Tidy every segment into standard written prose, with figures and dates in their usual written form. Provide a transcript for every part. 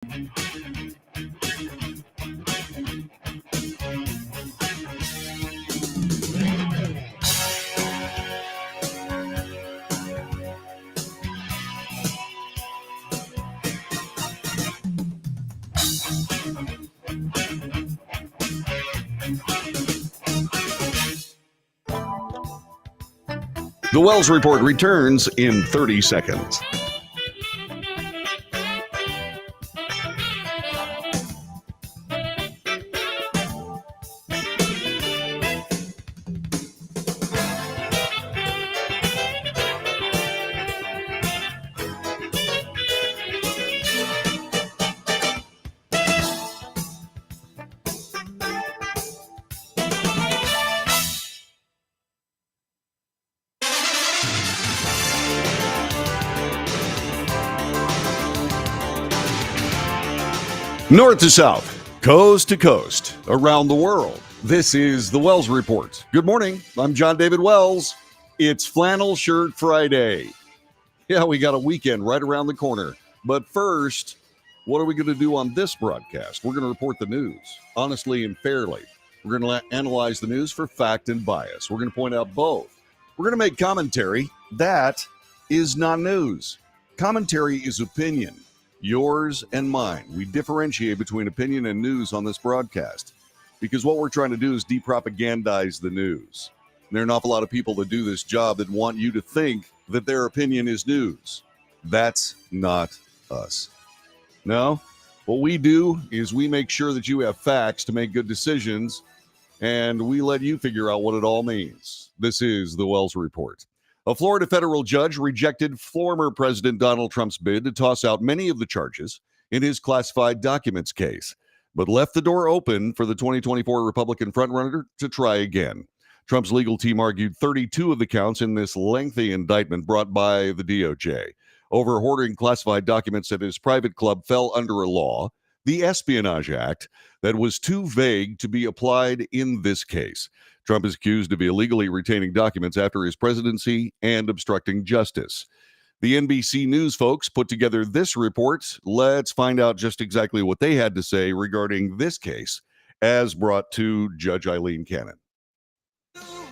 The Wells Report returns in 30 seconds. North to south, coast to coast, around the world. This is the Wells Report. Good morning. I'm John David Wells. It's Flannel Shirt Friday. Yeah, we got a weekend right around the corner. But first, what are we going to do on this broadcast? We're going to report the news, honestly and fairly. We're going to analyze the news for fact and bias. We're going to point out both. We're going to make commentary. That is not news. Commentary is opinion. Yours and mine. We differentiate between opinion and news on this broadcast because what we're trying to do is depropagandize the news. And there are an awful lot of people that do this job that want you to think that their opinion is news. That's not us. No, what we do is we make sure that you have facts to make good decisions, and we let you figure out what it all means. This is the Wells Report. A Florida federal judge rejected former President Donald Trump's bid to toss out many of the charges in his classified documents case, but left the door open for the 2024 Republican frontrunner to try again. Trump's legal team argued 32 of the counts in this lengthy indictment brought by the DOJ over hoarding classified documents at his private club fell under a law, the Espionage Act, that was too vague to be applied in this case. Trump is accused of illegally retaining documents after his presidency and obstructing justice. The NBC News folks put together this report. Let's find out just exactly what they had to say regarding this case as brought to Judge Eileen Cannon.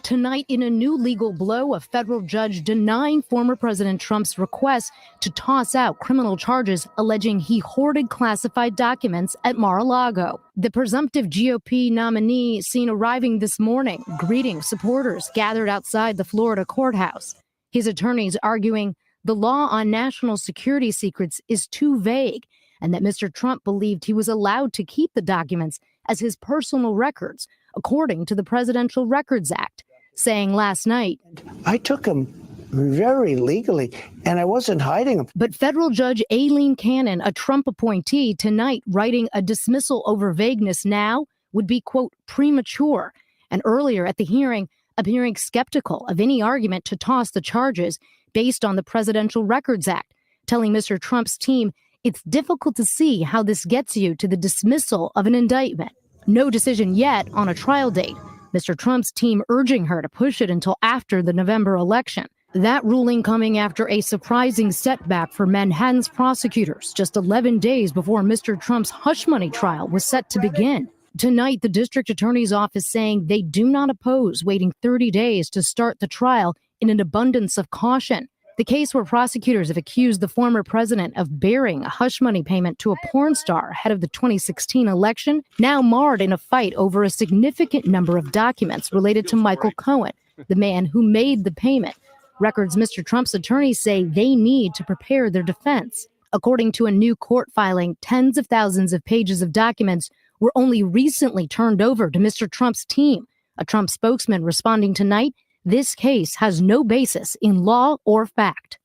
Tonight, in a new legal blow, a federal judge denying former President Trump's request to toss out criminal charges alleging he hoarded classified documents at Mar-a-Lago. The presumptive GOP nominee seen arriving this morning, greeting supporters gathered outside the Florida courthouse. His attorneys arguing the law on national security secrets is too vague and that Mr. Trump believed he was allowed to keep the documents as his personal records, according to the Presidential Records Act, saying last night, I took them very legally, and I wasn't hiding them. But federal judge Aileen Cannon, a Trump appointee, tonight writing a dismissal over vagueness now would be, quote, premature. And earlier at the hearing, appearing skeptical of any argument to toss the charges based on the Presidential Records Act, telling Mr. Trump's team it's difficult to see how this gets you to the dismissal of an indictment. No decision yet on a trial date. Mr. Trump's team urging her to push it until after the November election. That ruling coming after a surprising setback for Manhattan's prosecutors just 11 days before Mr. Trump's hush money trial was set to begin. Tonight, the district attorney's office saying they do not oppose waiting 30 days to start the trial in an abundance of caution. The case where prosecutors have accused the former president of bearing a hush money payment to a porn star ahead of the 2016 election, now marred in a fight over a significant number of documents related to Michael Cohen, the man who made the payment. Records Mr. Trump's attorneys say they need to prepare their defense. According to a new court filing, tens of thousands of pages of documents were only recently turned over to Mr. Trump's team. A Trump spokesman responding tonight, this case has no basis in law or fact.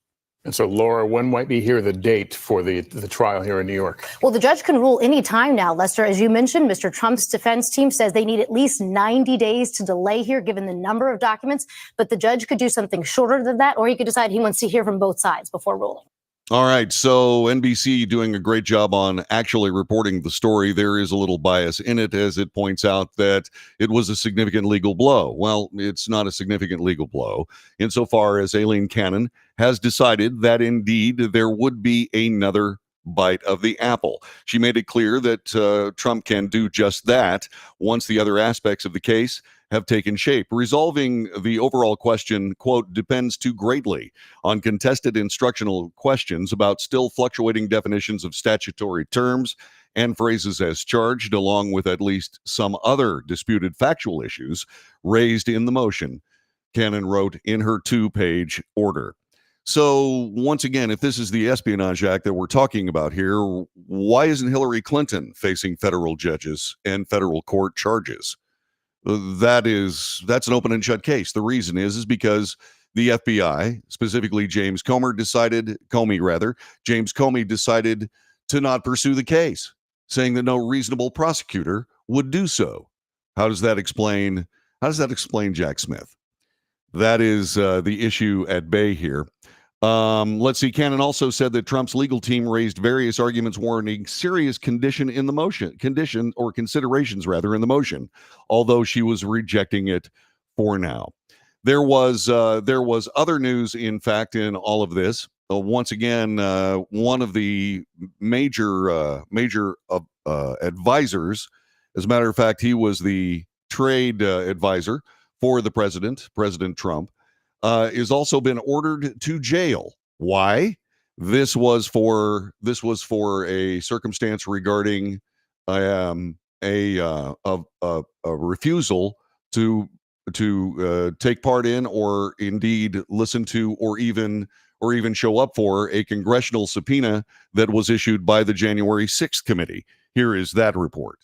And so, Laura, when might we hear the date for the trial here in New York? Well, the judge can rule any time now, Lester. As you mentioned, Mr. Trump's defense team says they need at least 90 days to delay here, given the number of documents. But the judge could do something shorter than that, or he could decide he wants to hear from both sides before ruling. All right, so NBC doing a great job on actually reporting the story. There is a little bias in it, as it points out that it was a significant legal blow. Well, it's not a significant legal blow insofar as Aileen Cannon has decided that indeed there would be another bite of the apple. She made it clear that Trump can do just that once the other aspects of the case have taken shape. Resolving the overall question, quote, depends too greatly on contested instructional questions about still fluctuating definitions of statutory terms and phrases as charged, along with at least some other disputed factual issues raised in the motion, Cannon wrote in her 2-page order. So, once again, if this is the Espionage Act that we're talking about here, why isn't Hillary Clinton facing federal judges and federal court charges? That's an open and shut case. The reason is because the FBI, specifically James Comey decided to not pursue the case, saying that no reasonable prosecutor would do so. How does that explain Jack Smith? That is the issue at bay here. Let's see. Cannon also said that Trump's legal team raised various arguments warranting serious considerations in the motion, although she was rejecting it for now. There was other news, in fact, in all of this. Once again, one of the major advisors, as a matter of fact, he was the trade advisor for the President Trump, is also been ordered to jail. Why? This was for a circumstance regarding a refusal to take part in, or indeed listen to, or even show up for a congressional subpoena that was issued by the January 6th committee. Here is that report.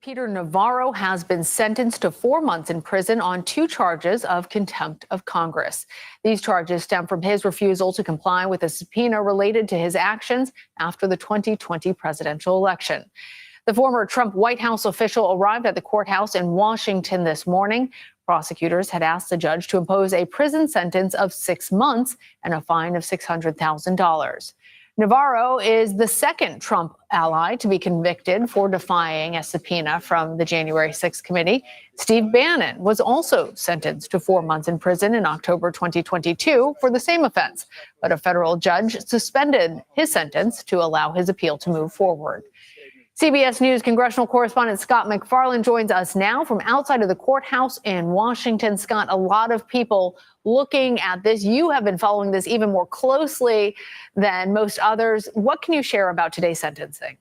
Peter Navarro has been sentenced to 4 months in prison on 2 charges of contempt of Congress. These charges stem from his refusal to comply with a subpoena related to his actions after the 2020 presidential election. The former Trump White House official arrived at the courthouse in Washington this morning. Prosecutors had asked the judge to impose a prison sentence of 6 months and a fine of $600,000. Navarro is the second Trump ally to be convicted for defying a subpoena from the January 6th committee. Steve Bannon was also sentenced to 4 months in prison in October 2022 for the same offense, but a federal judge suspended his sentence to allow his appeal to move forward. CBS News congressional correspondent Scott MacFarlane joins us now from outside of the courthouse in Washington. Scott, a lot of people looking at this. You have been following this even more closely than most others. What can you share about today's sentencing?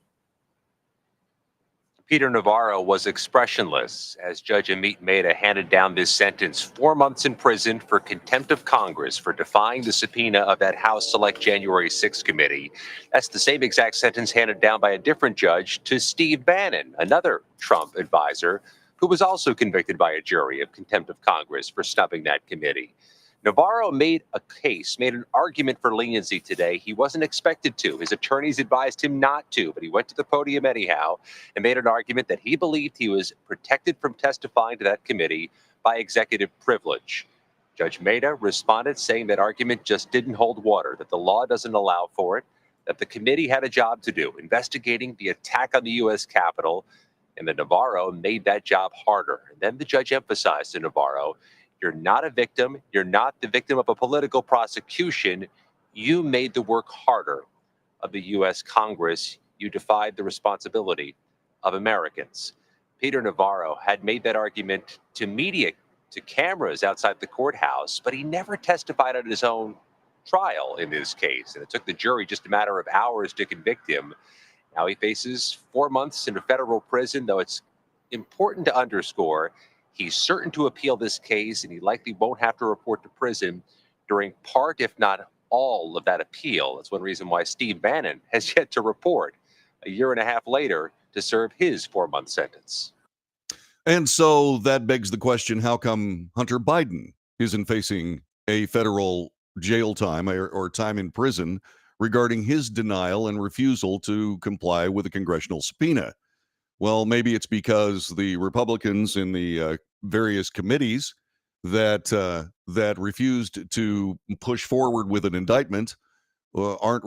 Peter Navarro was expressionless as Judge Amit Mehta handed down this sentence: 4 months in prison for contempt of Congress for defying the subpoena of that House Select January 6th committee. That's the same exact sentence handed down by a different judge to Steve Bannon, another Trump advisor, who was also convicted by a jury of contempt of Congress for snubbing that committee. Navarro made an argument for leniency today. He wasn't expected to. His attorneys advised him not to, but he went to the podium anyhow and made an argument that he believed he was protected from testifying to that committee by executive privilege. Judge Mehta responded, saying that argument just didn't hold water, that the law doesn't allow for it, that the committee had a job to do, investigating the attack on the U.S. Capitol, and that Navarro made that job harder. And then the judge emphasized to Navarro, you're not a victim. You're not the victim of a political prosecution. You made the work harder of the U.S. Congress. You defied the responsibility of Americans. Peter Navarro had made that argument to media, to cameras outside the courthouse, but he never testified at his own trial in this case. And it took the jury just a matter of hours to convict him. Now he faces 4 months in a federal prison, though it's important to underscore he's certain to appeal this case, and he likely won't have to report to prison during part, if not all, of that appeal. That's one reason why Steve Bannon has yet to report a year and a half later to serve his 4-month sentence. And so that begs the question, how come Hunter Biden isn't facing a federal jail time or time in prison regarding his denial and refusal to comply with a congressional subpoena? Well, maybe it's because the Republicans in the various committees that refused to push forward with an indictment aren't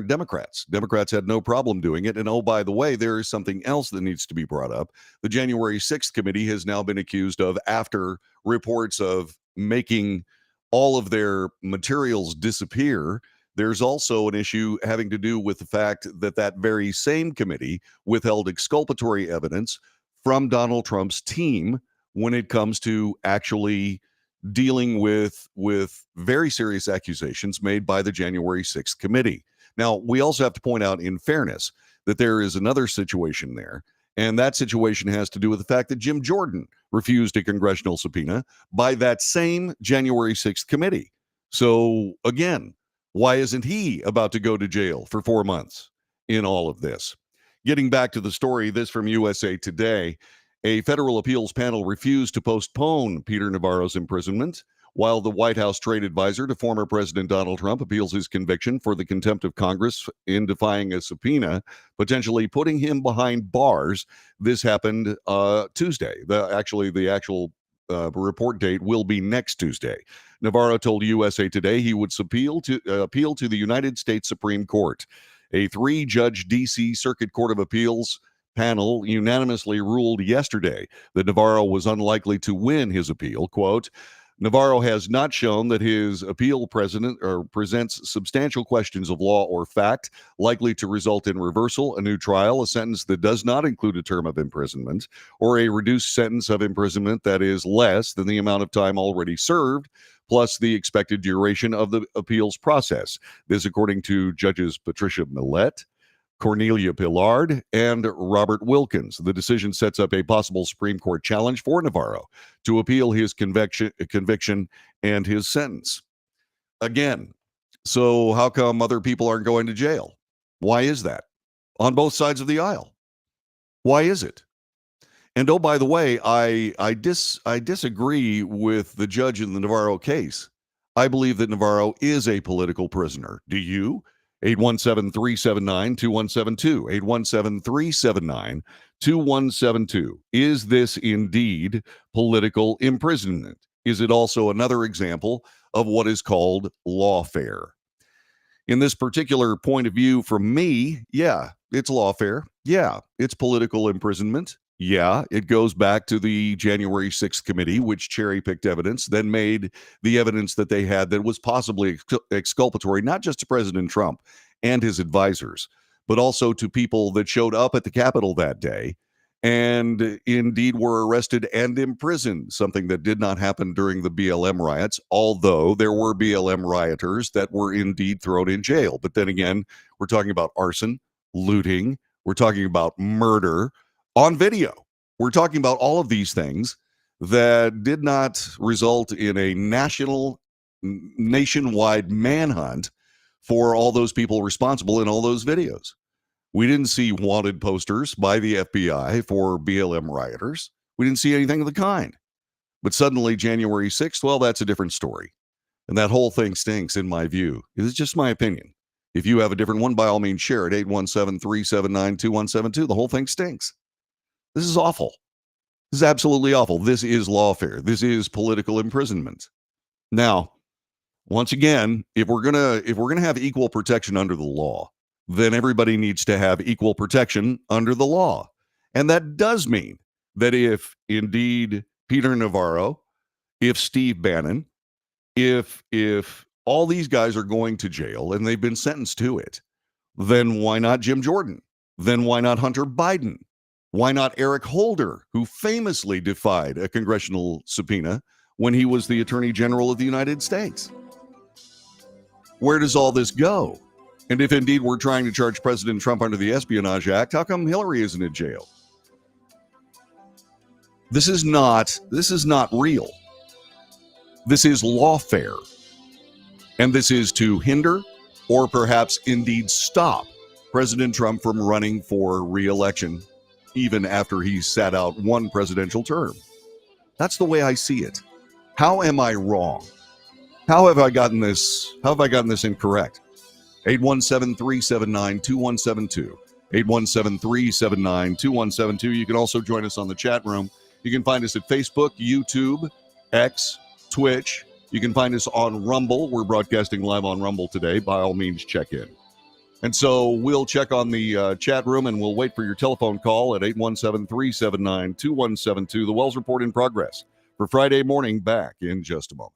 Democrats. Democrats had no problem doing it. And oh, by the way, there is something else that needs to be brought up. The January 6th committee has now been accused of, after reports of making all of their materials disappear, There's also an issue having to do with the fact that that very same committee withheld exculpatory evidence from Donald Trump's team when it comes to actually dealing with very serious accusations made by the January 6th committee. Now, we also have to point out, in fairness, that there is another situation there, and that situation has to do with the fact that Jim Jordan refused a congressional subpoena by that same January 6th committee. So, again, why isn't he about to go to jail for 4 months in all of this? Getting back to the story, this from USA Today. A federal appeals panel refused to postpone Peter Navarro's imprisonment while the White House trade advisor to former President Donald Trump appeals his conviction for the contempt of Congress in defying a subpoena, potentially putting him behind bars. This happened Tuesday. The actual report date will be next Tuesday. Navarro told USA Today he would appeal to the United States Supreme Court. A 3-judge D.C. Circuit Court of Appeals panel unanimously ruled yesterday that Navarro was unlikely to win his appeal. Quote, Navarro has not shown that his appeal presents substantial questions of law or fact likely to result in reversal, a new trial, a sentence that does not include a term of imprisonment, or a reduced sentence of imprisonment that is less than the amount of time already served, plus the expected duration of the appeals process. This, according to Judges Patricia Millett, Cornelia Pillard, and Robert Wilkins. The decision sets up a possible Supreme Court challenge for Navarro to appeal his conviction and his sentence. Again, so how come other people aren't going to jail? Why is that? On both sides of the aisle. Why is it? And oh, by the way, I disagree with the judge in the Navarro case. I believe that Navarro is a political prisoner. Do you? 817-379-2172. 817-379-2172. Is this indeed political imprisonment? Is it also another example of what is called lawfare? In this particular point of view from me, yeah, it's lawfare. Yeah, it's political imprisonment. Yeah, it goes back to the January 6th committee, which cherry-picked evidence, then made the evidence that they had that was possibly exculpatory, not just to President Trump and his advisors, but also to people that showed up at the Capitol that day and indeed were arrested and imprisoned, something that did not happen during the BLM riots, although there were BLM rioters that were indeed thrown in jail. But then again, we're talking about arson, looting, we're talking about murder, on video. We're talking about all of these things that did not result in a nationwide manhunt for all those people responsible in all those videos. We didn't see wanted posters by the FBI for BLM rioters. We didn't see anything of the kind. But suddenly, January 6th, well, that's a different story. And that whole thing stinks, in my view. It's just my opinion. If you have a different one, by all means, share it. 817-379-2172. The whole thing stinks. This is awful. This is absolutely awful. This is lawfare. This is political imprisonment. Now, once again, if we're gonna have equal protection under the law, then everybody needs to have equal protection under the law. And that does mean that if indeed Peter Navarro, if Steve Bannon, if all these guys are going to jail and they've been sentenced to it, then why not Jim Jordan? Then why not Hunter Biden? Why not Eric Holder, who famously defied a congressional subpoena when he was the Attorney General of the United States? Where does all this go? And if indeed we're trying to charge President Trump under the Espionage Act, how come Hillary isn't in jail? This is not real. This is lawfare. And this is to hinder or perhaps indeed stop President Trump from running for re-election even after he sat out one presidential term. That's the way I see it. How am I wrong? How have I gotten this incorrect? 817-379-2172. 817-379-2172. You can also join us on the chat room. You can find us at Facebook, YouTube, X, Twitch. You can find us on Rumble. We're broadcasting live on Rumble today. By all means, check in. And so we'll check on the chat room and we'll wait for your telephone call at 817-379-2172. The Wells Report in progress for Friday morning. Back in just a moment.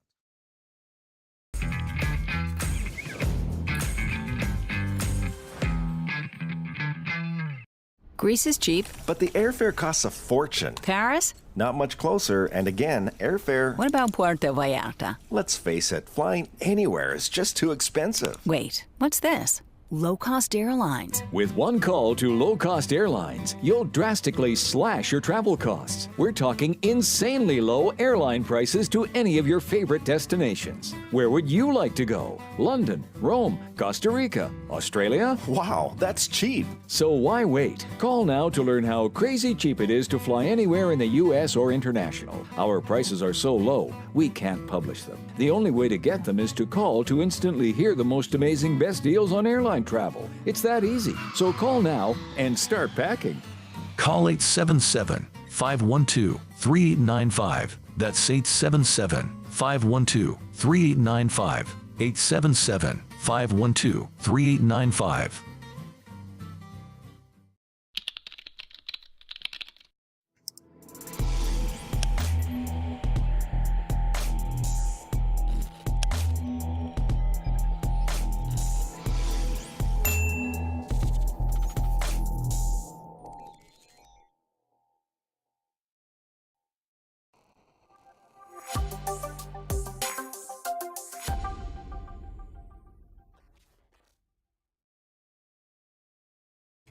Greece is cheap. But the airfare costs a fortune. Paris? Not much closer, and again, airfare... What about Puerto Vallarta? Let's face it, flying anywhere is just too expensive. Wait, what's this? Low-cost airlines. With one call to low-cost airlines, you'll drastically slash your travel costs. We're talking insanely low airline prices to any of your favorite destinations. Where would you like to go? London, Rome, Costa Rica, Australia? Wow, that's cheap. So why wait? Call now to learn how crazy cheap it is to fly anywhere in the U.S. or international. Our prices are so low, we can't publish them. The only way to get them is to call to instantly hear the most amazing best deals on airline travel. It's that easy. So call now and start packing. Call 877-512-3895. That's 877-512-3895. 877-512-3895.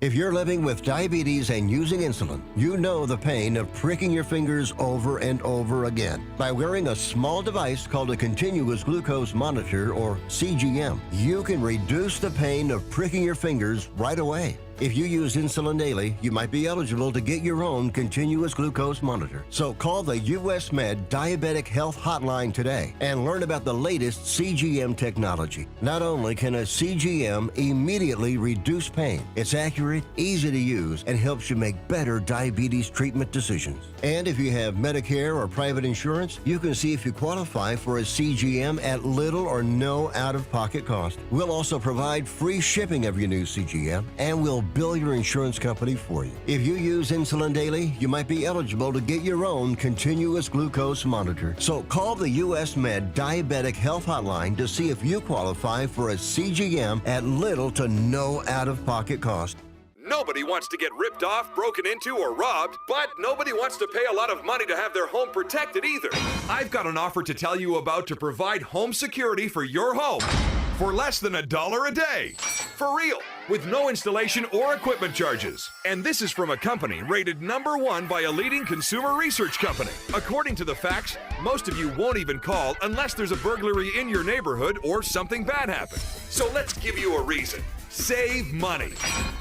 If you're living with diabetes and using insulin, you know the pain of pricking your fingers over and over again. By wearing a small device called a continuous glucose monitor, or CGM, you can reduce the pain of pricking your fingers right away. If you use insulin daily, you might be eligible to get your own continuous glucose monitor. So call the US Med Diabetic Health Hotline today and learn about the latest CGM technology. Not only can a CGM immediately reduce pain, it's accurate, easy to use, and helps you make better diabetes treatment decisions. And if you have Medicare or private insurance, you can see if you qualify for a CGM at little or no out-of-pocket cost. We'll also provide free shipping of your new CGM, and we'll bill your insurance company for you. If you use insulin daily, you might be eligible to get your own continuous glucose monitor. So call the US Med Diabetic Health Hotline to see if you qualify for a CGM at little to no out-of-pocket cost. Nobody wants to get ripped off, broken into, or robbed, but nobody wants to pay a lot of money to have their home protected either. I've got an offer to tell you about to provide home security for your home for less than $1 a day. For real, with no installation or equipment charges. And this is from a company rated #1 by a leading consumer research company. According to the facts, most of you won't even call unless there's a burglary in your neighborhood or something bad happened. So let's give you a reason. Save money.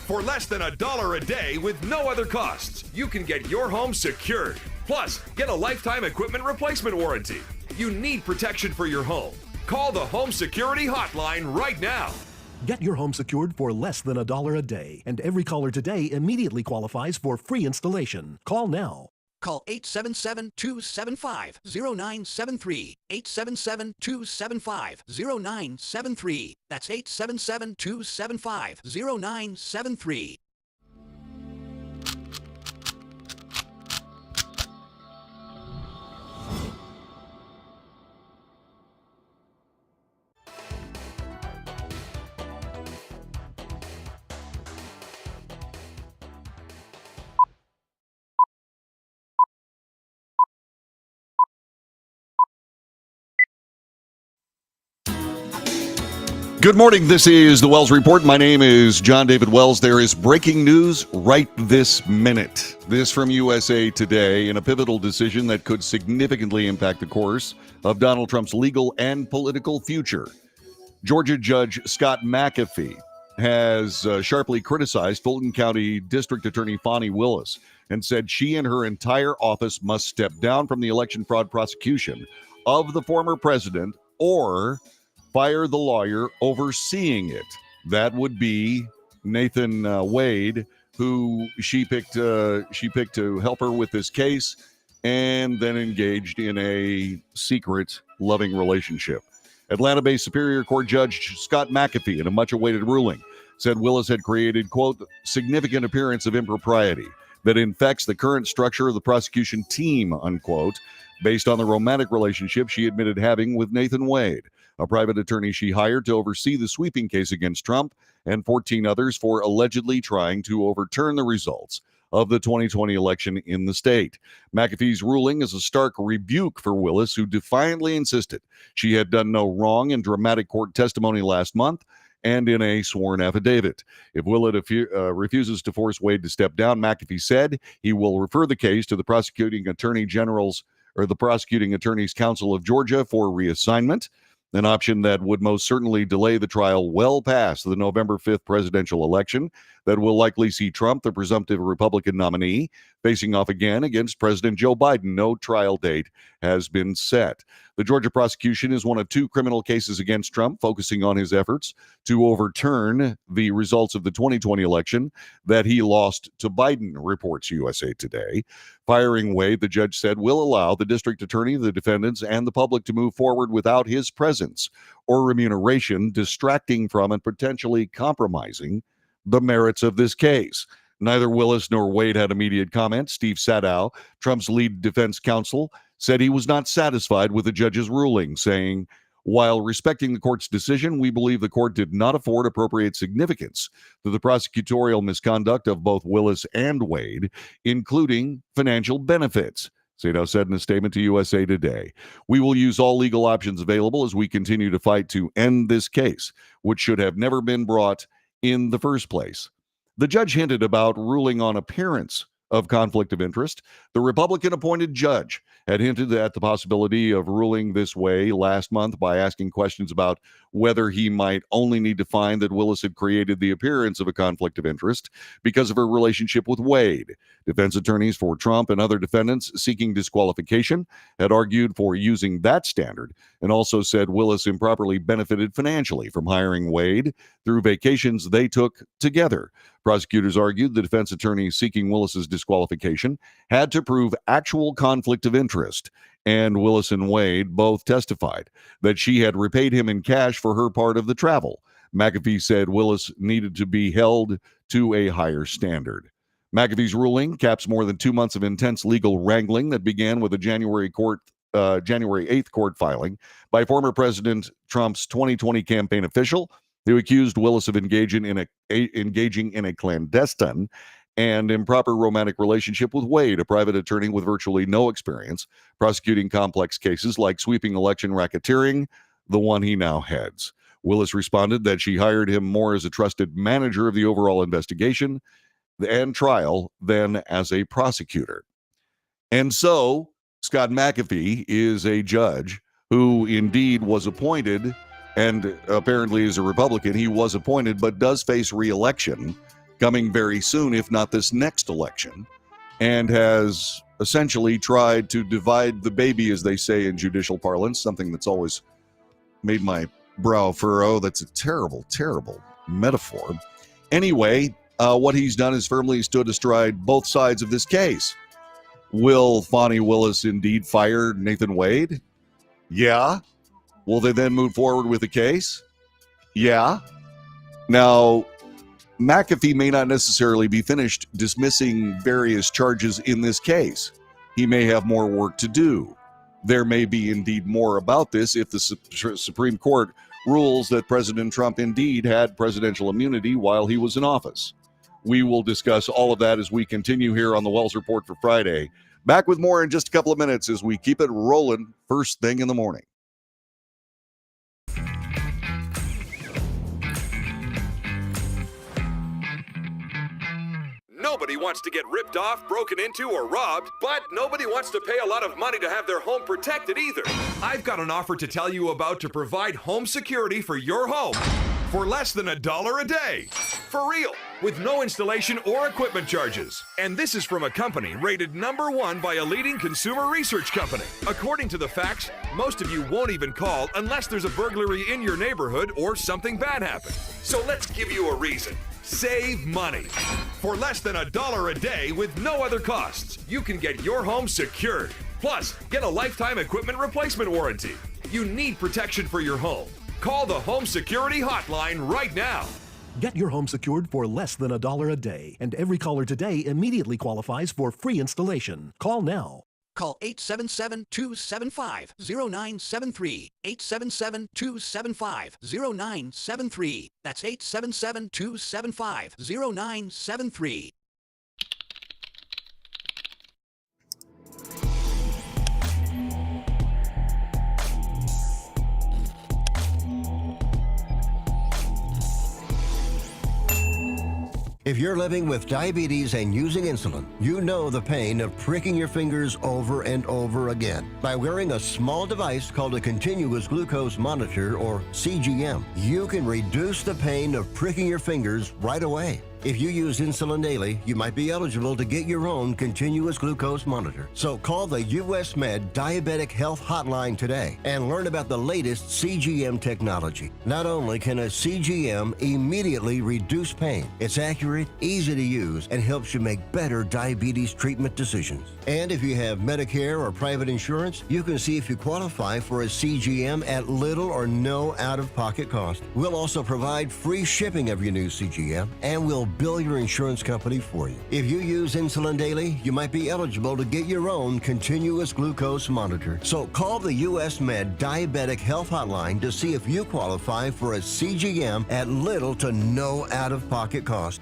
For less than $1 a day with no other costs, you can get your home secured. Plus, get a lifetime equipment replacement warranty. You need protection for your home. Call the Home Security Hotline right now. Get your home secured for less than $1 a day, and every caller today immediately qualifies for free installation. Call now. Call 877-275-0973. 877-275-0973. That's 877-275-0973. Good morning. This is the Wells Report. My name is John David Wells. There is breaking news right this minute. This from USA Today. In a pivotal decision that could significantly impact the course of Donald Trump's legal and political future, Georgia Judge Scott McAfee has sharply criticized Fulton County District Attorney Fani Willis and said she and her entire office must step down from the election fraud prosecution of the former president or fire the lawyer overseeing it. That would be Nathan Wade, who she picked to help her with this case, and then engaged in a secret, loving relationship. Atlanta-based Superior Court Judge Scott McAfee, in a much-awaited ruling, said Willis had created, quote, significant appearance of impropriety that infects the current structure of the prosecution team, unquote, based on the romantic relationship she admitted having with Nathan Wade. a private attorney she hired to oversee the sweeping case against Trump, and 14 others for allegedly trying to overturn the results of the 2020 election in the state. McAfee's ruling is a stark rebuke for Willis, who defiantly insisted she had done no wrong in dramatic court testimony last month and in a sworn affidavit. If Willett refuses to force Wade to step down, McAfee said he will refer the case to the prosecuting attorney's council of Georgia for reassignment, an option that would most certainly delay the trial well past the November 5th presidential election that will likely see Trump, the presumptive Republican nominee, facing off again against President Joe Biden. No trial date has been set. The Georgia prosecution is one of 2 criminal cases against Trump, focusing on his efforts to overturn the results of the 2020 election that he lost to Biden, reports USA Today. Firing Wade, the judge said, will allow the district attorney, the defendants, and the public to move forward without his presence or remuneration, distracting from and potentially compromising the merits of this case. Neither Willis nor Wade had immediate comment. Steve Sadow, Trump's lead defense counsel, said he was not satisfied with the judge's ruling, saying, while respecting the court's decision, we believe the court did not afford appropriate significance to the prosecutorial misconduct of both Willis and Wade, including financial benefits. Sadow said in a statement to USA Today, we will use all legal options available as we continue to fight to end this case, which should have never been brought in the first place. The judge hinted about ruling on appearance of conflict of interest. The Republican-appointed judge had hinted at the possibility of ruling this way last month by asking questions about whether he might only need to find that Willis had created the appearance of a conflict of interest because of her relationship with Wade. Defense attorneys for Trump and other defendants seeking disqualification had argued for using that standard and also said Willis improperly benefited financially from hiring Wade through vacations they took together. Prosecutors argued the defense attorneys seeking Willis's disqualification had to prove actual conflict of interest, and Willis and Wade both testified that she had repaid him in cash for her part of the travel. McAfee said Willis needed to be held to a higher standard. McAfee's ruling caps more than 2 months of intense legal wrangling that began with a January 8th court filing by former President Trump's 2020 campaign official who accused Willis of engaging in a clandestine and improper romantic relationship with Wade, a private attorney with virtually no experience prosecuting complex cases like sweeping election racketeering, the one he now heads. Willis responded that she hired him more as a trusted manager of the overall investigation and trial than as a prosecutor. And so Scott McAfee is a judge who indeed was appointed, and apparently is a Republican. He was appointed, but does face re-election coming very soon, if not this next election, and has essentially tried to divide the baby, as they say in judicial parlance, something that's always made my brow furrow. That's a terrible, terrible metaphor. Anyway, what he's done is firmly stood astride both sides of this case. Will Fani Willis indeed fire Nathan Wade? Yeah. Will they then move forward with the case? Yeah. Now, McAfee may not necessarily be finished dismissing various charges in this case. He may have more work to do. There may be indeed more about this if the Supreme Court rules that President Trump indeed had presidential immunity while he was in office. We will discuss all of that as we continue here on the Wells Report for Friday. Back with more in just a couple of minutes as we keep it rolling first thing in the morning. Nobody wants to get ripped off, broken into, or robbed, but nobody wants to pay a lot of money to have their home protected either. I've got an offer to tell you about to provide home security for your home for less than $1 a day. For real, with no installation or equipment charges. And this is from a company rated #1 by a leading consumer research company. According to the facts, most of you won't even call unless there's a burglary in your neighborhood or something bad happened. So let's give you a reason. Save money. For less than $1 a day with no other costs, you can get your home secured. Plus, get a lifetime equipment replacement warranty. You need protection for your home. Call the Home Security Hotline right now. Get your home secured for less than $1 a day, and every caller today immediately qualifies for free installation. Call now. Call 877-275-0973. 877-275-0973. That's 877-275-0973. If you're living with diabetes and using insulin, you know the pain of pricking your fingers over and over again. By wearing a small device called a continuous glucose monitor, or CGM, you can reduce the pain of pricking your fingers right away. If you use insulin daily, you might be eligible to get your own continuous glucose monitor. So call the US Med Diabetic Health Hotline today and learn about the latest CGM technology. Not only can a CGM immediately reduce pain, it's accurate, easy to use, and helps you make better diabetes treatment decisions. And if you have Medicare or private insurance, you can see if you qualify for a CGM at little or no out-of-pocket cost. We'll also provide free shipping of your new CGM, and we'll bill your insurance company for you. If you use insulin daily, you might be eligible to get your own continuous glucose monitor. So call the US Med Diabetic Health Hotline to see if you qualify for a CGM at little to no out-of-pocket cost.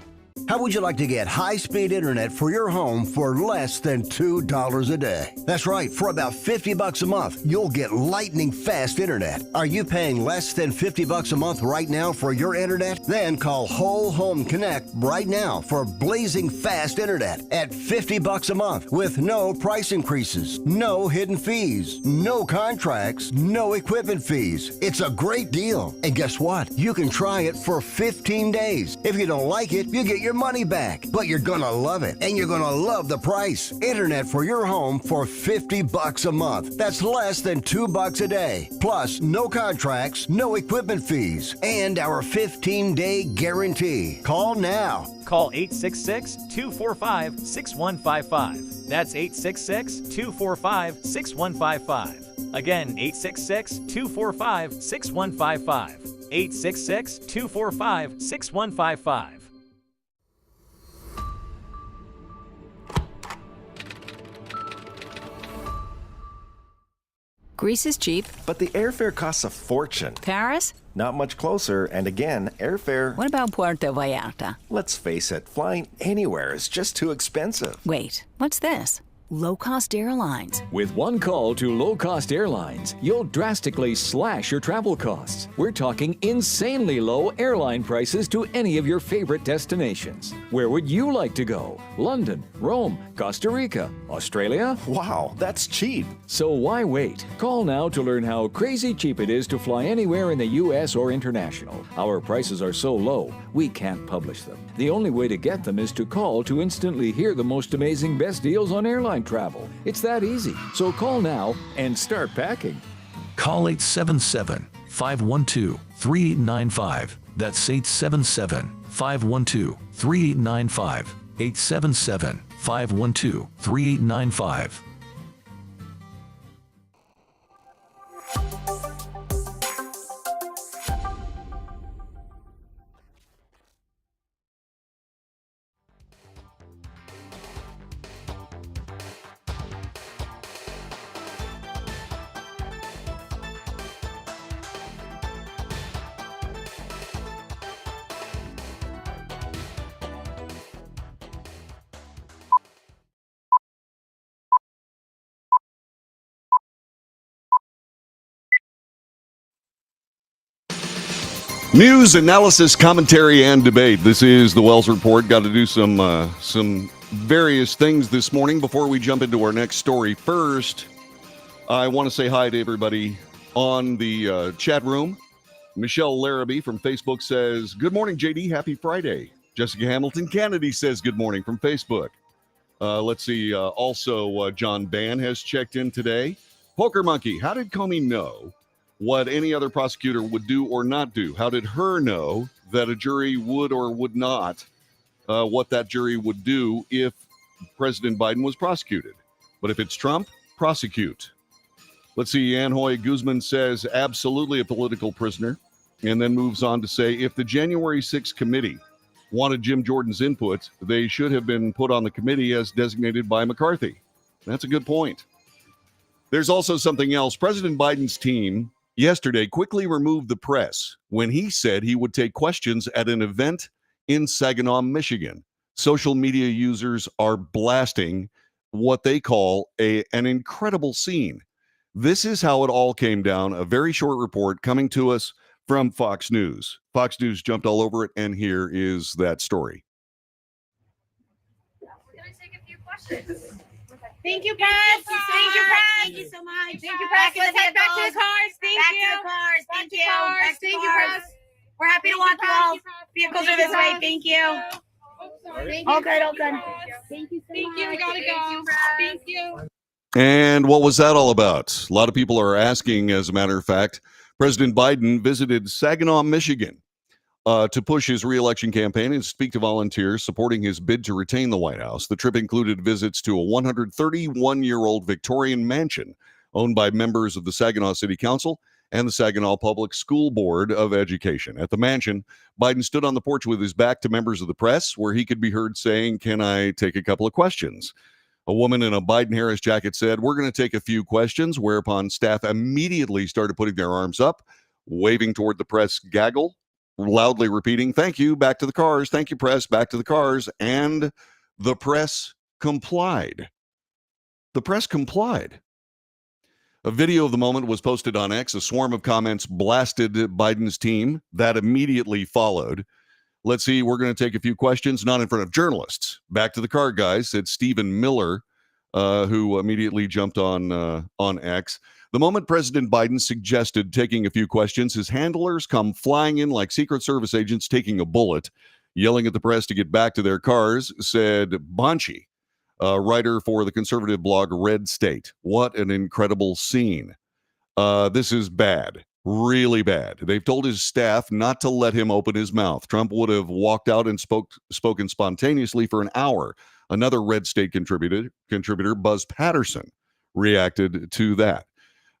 How would you like to get high-speed internet for your home for less than $2 a day? That's right, for about $50 a month, you'll get lightning fast internet. Are you paying less than $50 a month right now for your internet? Then call Whole Home Connect right now for blazing fast internet at $50 a month with no price increases, no hidden fees, no contracts, no equipment fees. It's a great deal. And guess what? You can try it for 15 days. If you don't like it, you get your money back, but you're gonna love it, and you're gonna love the price. Internet for your home for $50 a month. That's less than $2 a day. Plus, no contracts, no equipment fees, and our 15-day guarantee. Call now. Call 866-245-6155. That's 866-245-6155. Again, 866-245-6155. 866-245-6155. Greece is cheap. But the airfare costs a fortune. Paris? Not much closer, and again, airfare... What about Puerto Vallarta? Let's face it, flying anywhere is just too expensive. Wait, what's this? Low-cost airlines. With one call to low-cost airlines, you'll drastically slash your travel costs. We're talking insanely low airline prices to any of your favorite destinations. Where would you like to go? London, Rome, Costa Rica, Australia? Wow, that's cheap. So why wait? Call now to learn how crazy cheap it is to fly anywhere in the U.S. or international. Our prices are so low, we can't publish them. The only way to get them is to call to instantly hear the most amazing best deals on airline travel. It's that easy. So call now and start packing. Call 877-512-3895. That's 877-512-3895. 877-512-3895. News, analysis, commentary, and debate. This is the Wells Report. Got to do some various things this morning before we jump into our next story. First, I want to say hi to everybody on the chat room. Michelle Larrabee from Facebook says, "Good morning, JD. Happy Friday." Jessica Hamilton Kennedy says, "Good morning" from Facebook. Let's see. Also, John Bann has checked in today. Poker Monkey, how did Comey know what any other prosecutor would do or not do? How did her know that a jury would or would not, what that jury would do if President Biden was prosecuted? But if it's Trump, prosecute. Let's see, Anhoy Guzman says, absolutely a political prisoner, and then moves on to say, if the January 6th committee wanted Jim Jordan's input, they should have been put on the committee as designated by McCarthy. That's a good point. There's also something else. President Biden's team yesterday quickly removed the press when he said he would take questions at an event in Saginaw, Michigan. Social media users are blasting what they call an incredible scene. This is how it all came down. A very short report coming to us from Fox News. Fox News jumped all over it, and here is that story. We're going to take a few questions. Thank you, press. Thank you, press. Thank you so much. Thank you, press. Let's head back to the cars. Thank you. Back to the cars. Thank you. Back to the cars. We're happy to walk you all. Vehicles are this way. Thank you. All good, all good. Thank you so much. Thank you. We gotta go. Thank you. And what was that all about? A lot of people are asking, as a matter of fact. President Biden visited Saginaw, Michigan, to push his re-election campaign and speak to volunteers supporting his bid to retain the White House. The trip included visits to a 131-year-old Victorian mansion owned by members of the Saginaw City Council and the Saginaw Public School Board of Education. At the mansion, Biden stood on the porch with his back to members of the press, where he could be heard saying, "Can I take a couple of questions?" A woman in a Biden-Harris jacket said, "We're going to take a few questions," whereupon staff immediately started putting their arms up, waving toward the press gaggle, loudly repeating, "Thank you, back to the cars. Thank you, press, back to the cars." And the press complied. The press complied. A video of the moment was posted on X. A swarm of comments blasted Biden's team. That immediately followed. Let's see, we're going to take a few questions, not in front of journalists. "Back to the car, guys," said Stephen Miller, who immediately jumped on X. The moment President Biden suggested taking a few questions, his handlers come flying in like Secret Service agents taking a bullet, yelling at the press to get back to their cars, said Bonchi, a writer for the conservative blog Red State. What an incredible scene. This is bad. Really bad. They've told his staff not to let him open his mouth. Trump would have walked out and spoken spontaneously for an hour. Another Red State contributor, Buzz Patterson, reacted to that.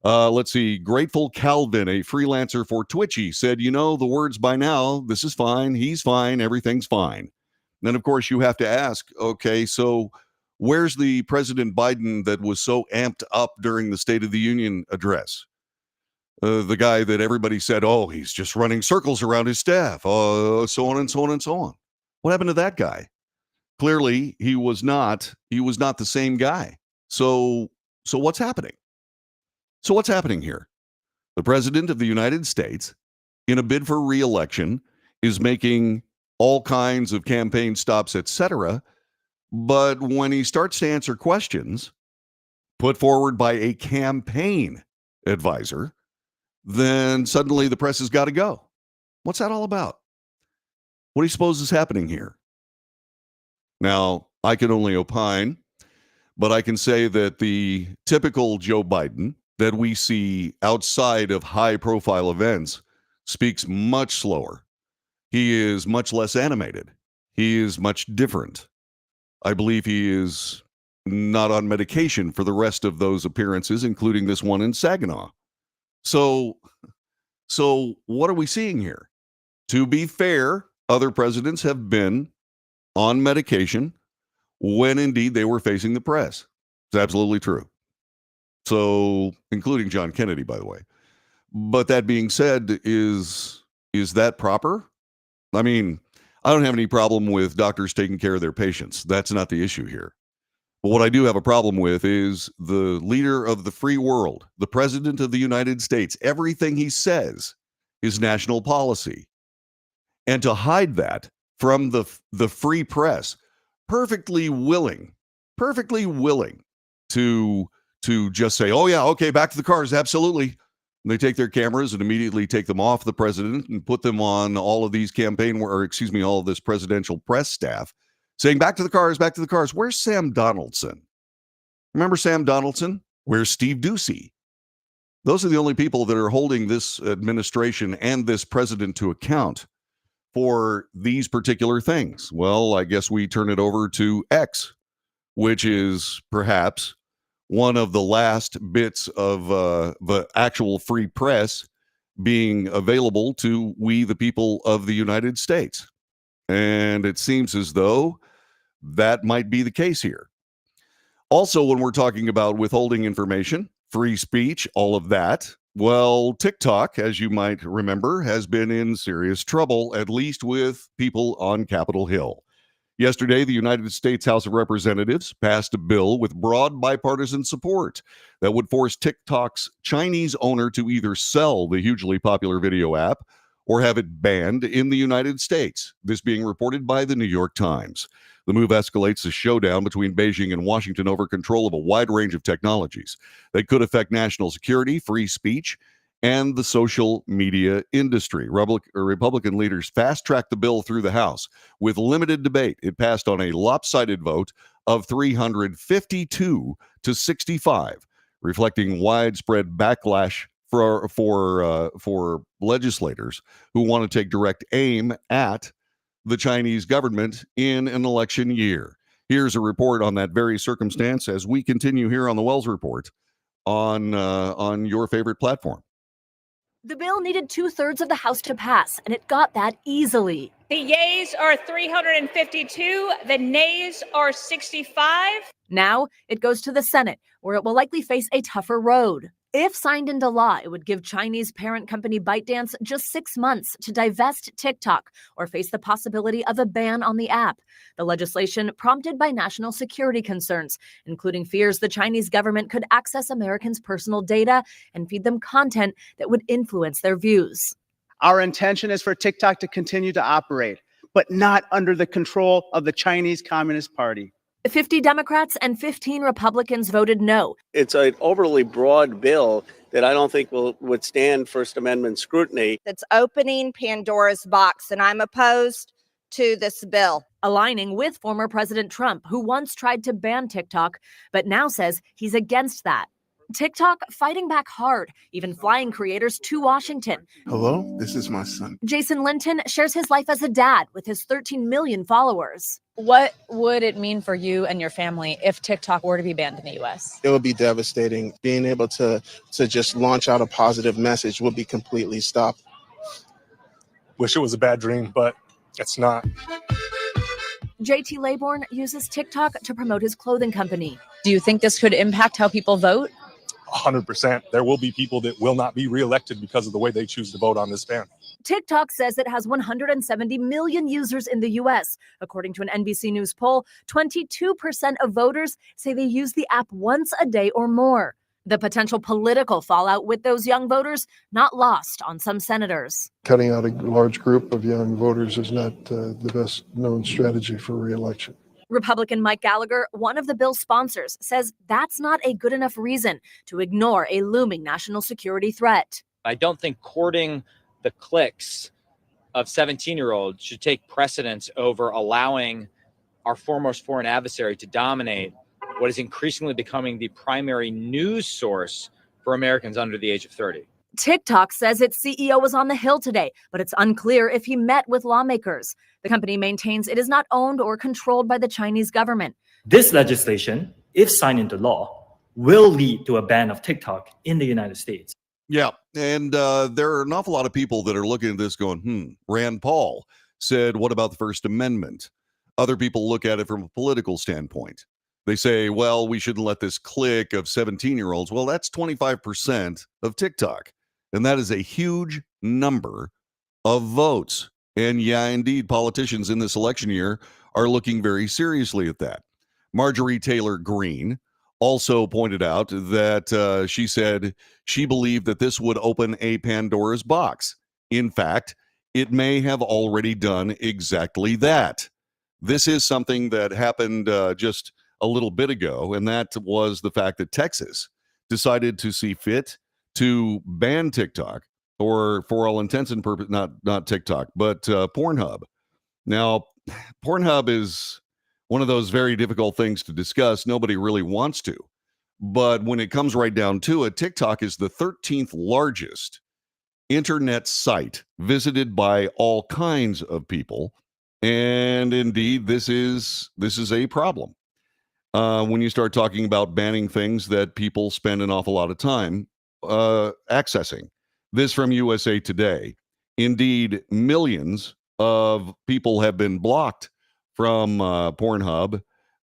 Let's see. Grateful Calvin, a freelancer for Twitchy, said, "You know the words by now. This is fine. He's fine. Everything's fine." And then, of course, you have to ask, okay, so where's the President Biden that was so amped up during the State of the Union address? The guy that everybody said, "Oh, he's just running circles around his staff," so on and so on and so on. What happened to that guy? Clearly, he was not the same guy. So what's happening? So what's happening here? The President of the United States, in a bid for re-election, is making all kinds of campaign stops, etc. But when he starts to answer questions put forward by a campaign advisor, then suddenly the press has got to go. What's that all about? What do you suppose is happening here? Now, I can only opine, but I can say that the typical Joe Biden that we see outside of high-profile events speaks much slower. He is much less animated. He is much different. I believe he is not on medication for the rest of those appearances, including this one in Saginaw. So what are we seeing here? To be fair, other presidents have been on medication when indeed they were facing the press. It's absolutely true. So, including John Kennedy, by the way. But that being said, is that proper? I mean, I don't have any problem with doctors taking care of their patients. That's not the issue here. But what I do have a problem with is the leader of the free world, the President of the United States. Everything he says is national policy. And to hide that from the free press, perfectly willing to just say, "Oh yeah, okay, back to the cars, absolutely." And they take their cameras and immediately take them off the president and put them on all of these all of this presidential press staff, saying, "Back to the cars, back to the cars." Where's Sam Donaldson? Remember Sam Donaldson? Where's Steve Doocy? Those are the only people that are holding this administration and this president to account for these particular things. Well, I guess we turn it over to X, which is perhaps one of the last bits of the actual free press being available to we, the people of the United States. And it seems as though that might be the case here. Also, when we're talking about withholding information, free speech, all of that. Well, TikTok, as you might remember, has been in serious trouble, at least with people on Capitol Hill. Yesterday, the United States House of Representatives passed a bill with broad bipartisan support that would force TikTok's Chinese owner to either sell the hugely popular video app or have it banned in the United States, this being reported by the New York Times. The move escalates a showdown between Beijing and Washington over control of a wide range of technologies that could affect national security, free speech, and the social media industry. Republican leaders fast-tracked the bill through the House with limited debate. It passed on a lopsided vote of 352 to 65, reflecting widespread backlash for legislators who want to take direct aim at the Chinese government in an election year. Here's a report on that very circumstance as we continue here on the Wells Report on your favorite platform. The bill needed 2/3 of the House to pass, and it got that easily. The yeas are 352, the nays are 65. Now it goes to the Senate, where it will likely face a tougher road. If signed into law, it would give Chinese parent company ByteDance just 6 months to divest TikTok or face the possibility of a ban on the app. The legislation prompted by national security concerns, including fears the Chinese government could access Americans' personal data and feed them content that would influence their views. Our intention is for TikTok to continue to operate, but not under the control of the Chinese Communist Party. 50 Democrats and 15 Republicans voted no. It's an overly broad bill that I don't think will withstand First Amendment scrutiny. It's opening Pandora's box, and I'm opposed to this bill. Aligning with former President Trump, who once tried to ban TikTok, but now says he's against that. TikTok fighting back hard, even flying creators to Washington. Hello, this is my son. Jason Linton shares his life as a dad with his 13 million followers. What would it mean for you and your family if TikTok were to be banned in the U.S.? It would be devastating. Being able to just launch out a positive message would be completely stopped. Wish it was a bad dream, but it's not. JT Laybourne uses TikTok to promote his clothing company. Do you think this could impact how people vote? 100%. There will be people that will not be reelected because of the way they choose to vote on this ban. TikTok says it has 170 million users in the U.S. According to an NBC News poll, 22% of voters say they use the app once a day or more. The potential political fallout with those young voters not lost on some senators. Cutting out a large group of young voters is not the best known strategy for re-election. Republican Mike Gallagher, one of the bill's sponsors, says that's not a good enough reason to ignore a looming national security threat. I don't think courting the clicks of 17-year-olds should take precedence over allowing our foremost foreign adversary to dominate what is increasingly becoming the primary news source for Americans under the age of 30. TikTok says its CEO was on the Hill today, but it's unclear if he met with lawmakers. The company maintains it is not owned or controlled by the Chinese government. This legislation, if signed into law, will lead to a ban of TikTok in the United States. Yeah, and there are an awful lot of people that are looking at this going, Rand Paul said, what about the First Amendment? Other people look at it from a political standpoint. They say, well, we shouldn't let this clique of 17-year-olds. Well, that's 25% of TikTok. And that is a huge number of votes. And yeah, indeed, politicians in this election year are looking very seriously at that. Marjorie Taylor Greene also pointed out that she said she believed that this would open a Pandora's box. In fact, it may have already done exactly that. This is something that happened just a little bit ago, and that was the fact that Texas decided to see fit to ban TikTok, or for all intents and purposes, not TikTok, but Pornhub. Now, Pornhub is one of those very difficult things to discuss. Nobody really wants to. But when it comes right down to it, TikTok is the 13th largest internet site visited by all kinds of people. And indeed, this is a problem. When you start talking about banning things that people spend an awful lot of time accessing. This from USA Today. Indeed, millions of people have been blocked from Pornhub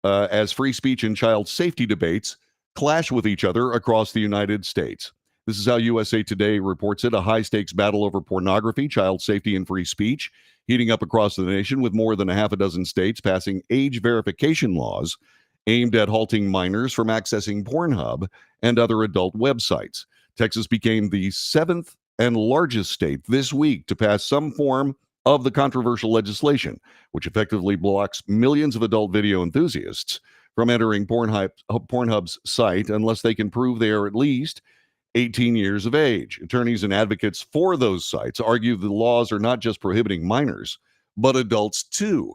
as free speech and child safety debates clash with each other across the United States. This is how USA Today reports it. A high-stakes battle over pornography, child safety, and free speech heating up across the nation, with more than a half a dozen states passing age verification laws aimed at halting minors from accessing Pornhub and other adult websites. Texas became the 7th and largest state this week to pass some form of the controversial legislation, which effectively blocks millions of adult video enthusiasts from entering Pornhub's site unless they can prove they are at least 18 years of age. Attorneys and advocates for those sites argue the laws are not just prohibiting minors, but adults too.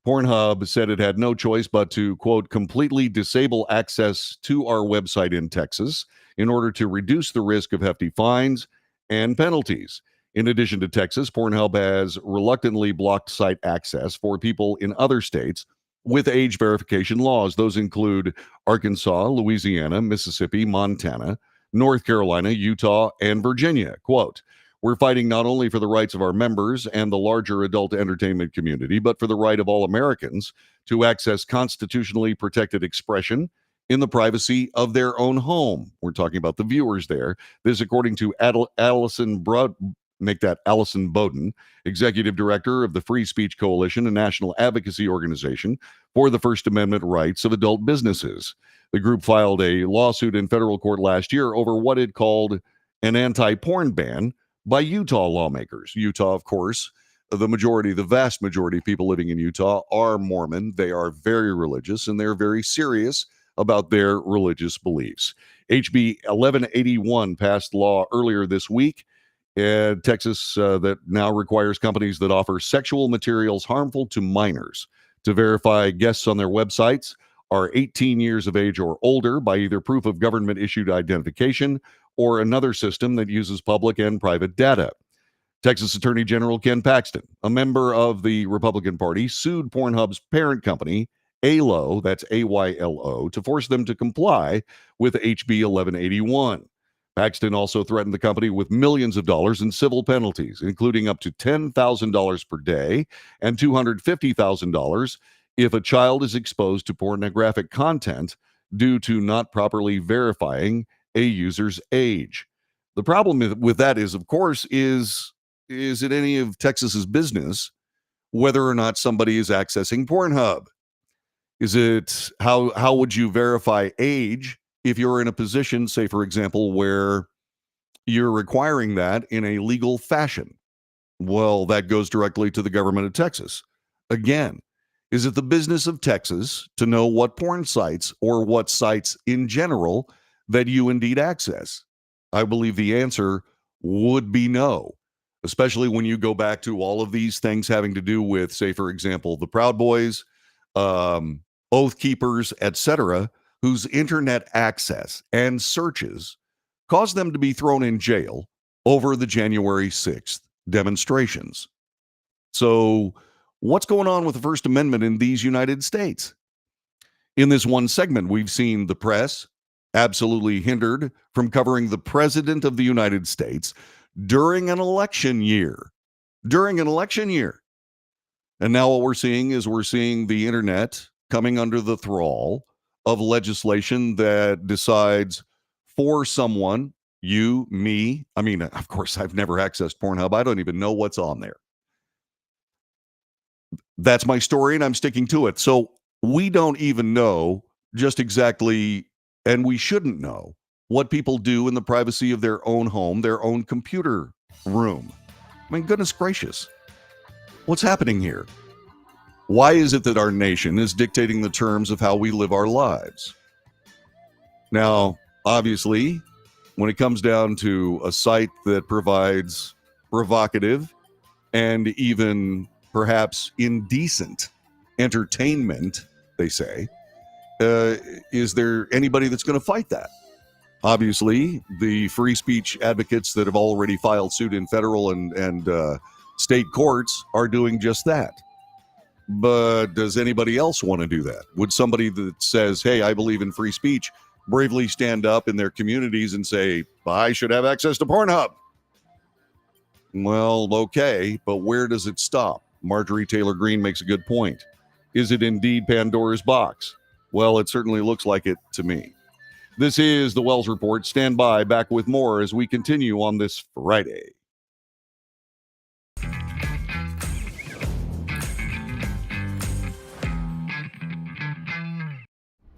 Pornhub said it had no choice but to, quote, completely disable access to our website in Texas in order to reduce the risk of hefty fines and penalties. In addition to Texas, Pornhub has reluctantly blocked site access for people in other states with age verification laws. Those include Arkansas, Louisiana, Mississippi, Montana, North Carolina, Utah, and Virginia. Quote, we're fighting not only for the rights of our members and the larger adult entertainment community, but for the right of all Americans to access constitutionally protected expression in the privacy of their own home. We're talking about the viewers there. This, according to Allison Bowden, Executive Director of the Free Speech Coalition, a national advocacy organization for the First Amendment rights of adult businesses. The group filed a lawsuit in federal court last year over what it called an anti-porn ban by Utah lawmakers. Utah, of course, the vast majority of people living in Utah are Mormon. They are very religious, and they're very serious about their religious beliefs. HB 1181 passed law earlier this week in Texas that now requires companies that offer sexual materials harmful to minors to verify guests on their websites are 18 years of age or older by either proof of government-issued identification or another system that uses public and private data. Texas Attorney General Ken Paxton, a member of the Republican Party, sued Pornhub's parent company, AYLO, that's AYLO, to force them to comply with HB 1181. Paxton also threatened the company with millions of dollars in civil penalties, including up to $10,000 per day and $250,000 if a child is exposed to pornographic content due to not properly verifying a user's age. The problem with that is, of course, is it any of Texas's business whether or not somebody is accessing Pornhub? Is it how would you verify age if you're in a position, say, for example, where you're requiring that in a legal fashion? Well, that goes directly to the government of Texas. Again, is it the business of Texas to know what porn sites or what sites in general that you indeed access? I believe the answer would be no, especially when you go back to all of these things having to do with, say, for example, the Proud Boys, Oath Keepers, etc., whose internet access and searches caused them to be thrown in jail over the January 6th demonstrations. So what's going on with the First Amendment in these United States? In this one segment, we've seen the press absolutely hindered from covering the President of the United States during an election year. And now what we're seeing is the internet coming under the thrall of legislation that decides for someone, you, me. I mean, of course, I've never accessed Pornhub. I don't even know what's on there. That's my story, and I'm sticking to it. So we don't even know just exactly, and we shouldn't know, what people do in the privacy of their own home, their own computer room. I mean, goodness gracious. What's happening here? Why is it that our nation is dictating the terms of how we live our lives? Now, obviously, when it comes down to a site that provides provocative and even perhaps indecent entertainment, they say, is there anybody that's going to fight that? Obviously, the free speech advocates that have already filed suit in federal and state courts are doing just that. But does anybody else want to do that? Would somebody that says, hey, I believe in free speech, bravely stand up in their communities and say, I should have access to Pornhub? Well, okay, but where does it stop? Marjorie Taylor Greene makes a good point. Is it indeed Pandora's box? Well, it certainly looks like it to me. This is the Wells Report. Stand by, back with more as we continue on this Friday.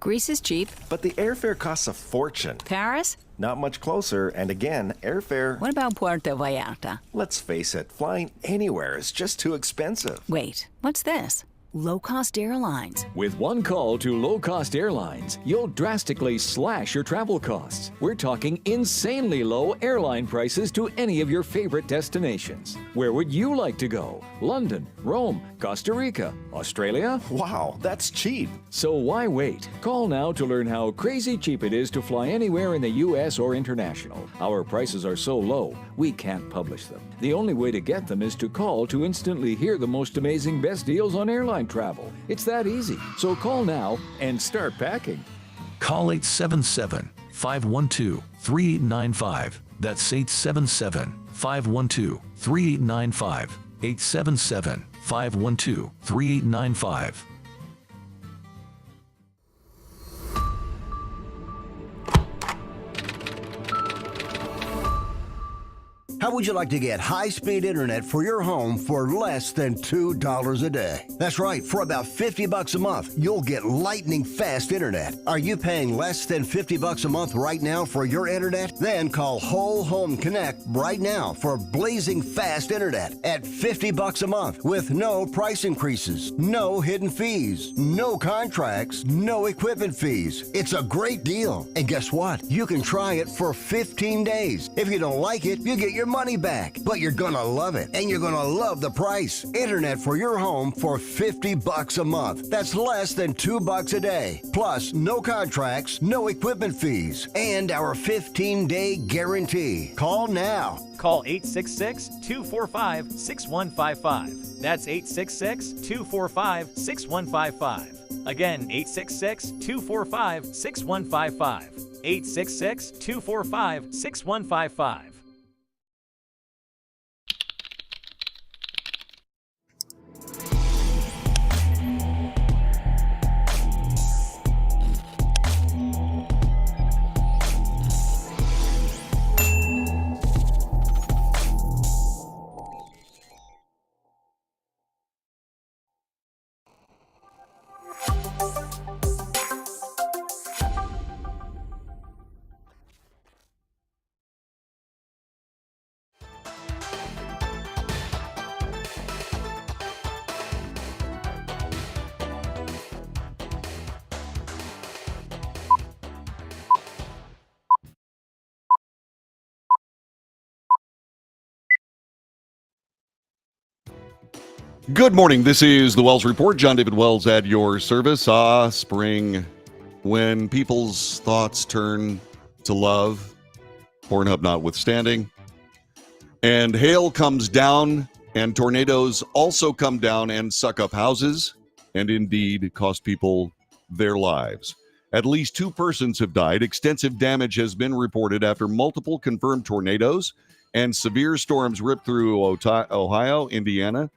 Greece is cheap. But the airfare costs a fortune. Paris? Not much closer, and again, airfare... What about Puerto Vallarta? Let's face it, flying anywhere is just too expensive. Wait, what's this? Low-cost airlines. With one call to low-cost airlines, you'll drastically slash your travel costs. We're talking insanely low airline prices to any of your favorite destinations. Where would you like to go? London, Rome, Costa Rica, Australia? Wow, that's cheap. So why wait? Call now to learn how crazy cheap it is to fly anywhere in the U.S. or international. Our prices are so low, we can't publish them. The only way to get them is to call to instantly hear the most amazing best deals on airline travel. It's that easy. So call now and start packing. Call 877-512-3895. That's 877-512-3895. 877-512-3895. How would you like to get high-speed internet for your home for less than $2 a day? That's right, for about $50 a month, you'll get lightning fast internet. Are you paying less than $50 a month right now for your internet? Then call Whole Home Connect right now for blazing fast internet at $50 a month with no price increases, no hidden fees, no contracts, no equipment fees. It's a great deal. And guess what? You can try it for 15 days. If you don't like it, you get your money back, but you're gonna love it, and you're gonna love the price. Internet for your home for $50 a month. That's less than $2 a day. Plus, no contracts, no equipment fees, and our 15-day guarantee. Call now. Call 866-245-6155. That's 866-245-6155. Again, 866-245-6155. 866-245-6155. Good morning. This is the Wells Report. John David Wells at your service. Spring, when people's thoughts turn to love, Pornhub notwithstanding, and hail comes down, and tornadoes also come down and suck up houses, and indeed cost people their lives. At least 2 persons have died. Extensive damage has been reported after multiple confirmed tornadoes and severe storms ripped through Ohio, Indiana,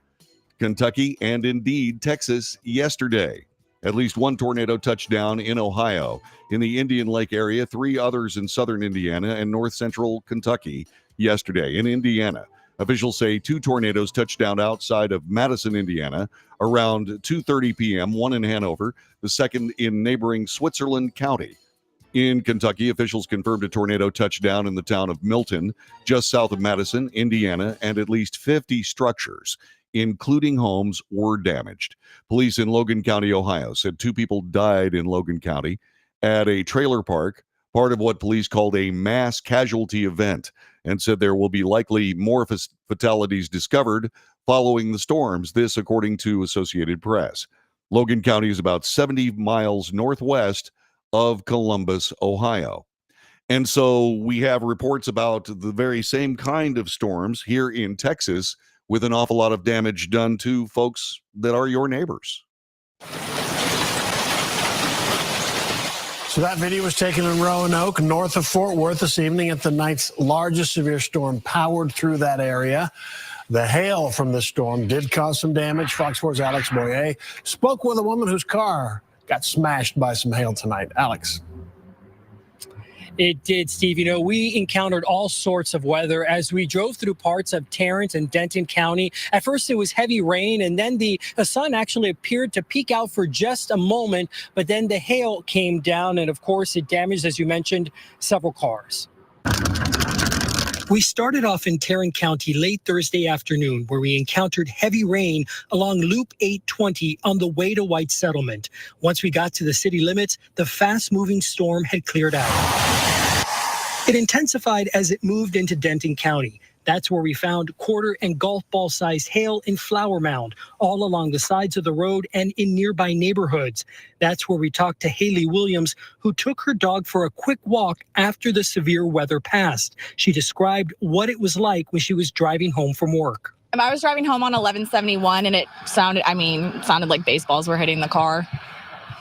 Kentucky, and indeed Texas yesterday. At least 1 tornado touched down in Ohio, in the Indian Lake area, 3 others in southern Indiana and north central Kentucky yesterday. In Indiana, officials say 2 tornadoes touched down outside of Madison, Indiana, around 2:30 p.m., 1 in Hanover, the second in neighboring Switzerland County. In Kentucky, officials confirmed a tornado touchdown in the town of Milton, just south of Madison, Indiana, and at least 50 structures, including homes, were damaged. Police in Logan County, Ohio, said 2 people died in Logan County at a trailer park, part of what police called a mass casualty event, and said there will be likely more fatalities discovered following the storms. This, according to Associated Press. Logan County is about 70 miles northwest of Columbus, Ohio. And so we have reports about the very same kind of storms here in Texas, with an awful lot of damage done to folks that are your neighbors. So that video was taken in Roanoke, north of Fort Worth this evening, at the night's largest severe storm powered through that area. The hail from the storm did cause some damage. Fox 4's Alex Boyer spoke with a woman whose car got smashed by some hail tonight. Alex. It did, Steve. You know, we encountered all sorts of weather as we drove through parts of Tarrant and Denton County. At first, it was heavy rain, and then the sun actually appeared to peek out for just a moment, but then the hail came down, and of course, it damaged, as you mentioned, several cars. We started off in Tarrant County late Thursday afternoon, where we encountered heavy rain along Loop 820 on the way to White Settlement. Once we got to the city limits, the fast-moving storm had cleared out. It intensified as it moved into Denton County. That's where we found quarter and golf ball sized hail in Flower Mound, all along the sides of the road and in nearby neighborhoods. That's where we talked to Haley Williams, who took her dog for a quick walk after the severe weather passed. She described what it was like when she was driving home from work. I was driving home on 1171 and it sounded like baseballs were hitting the car.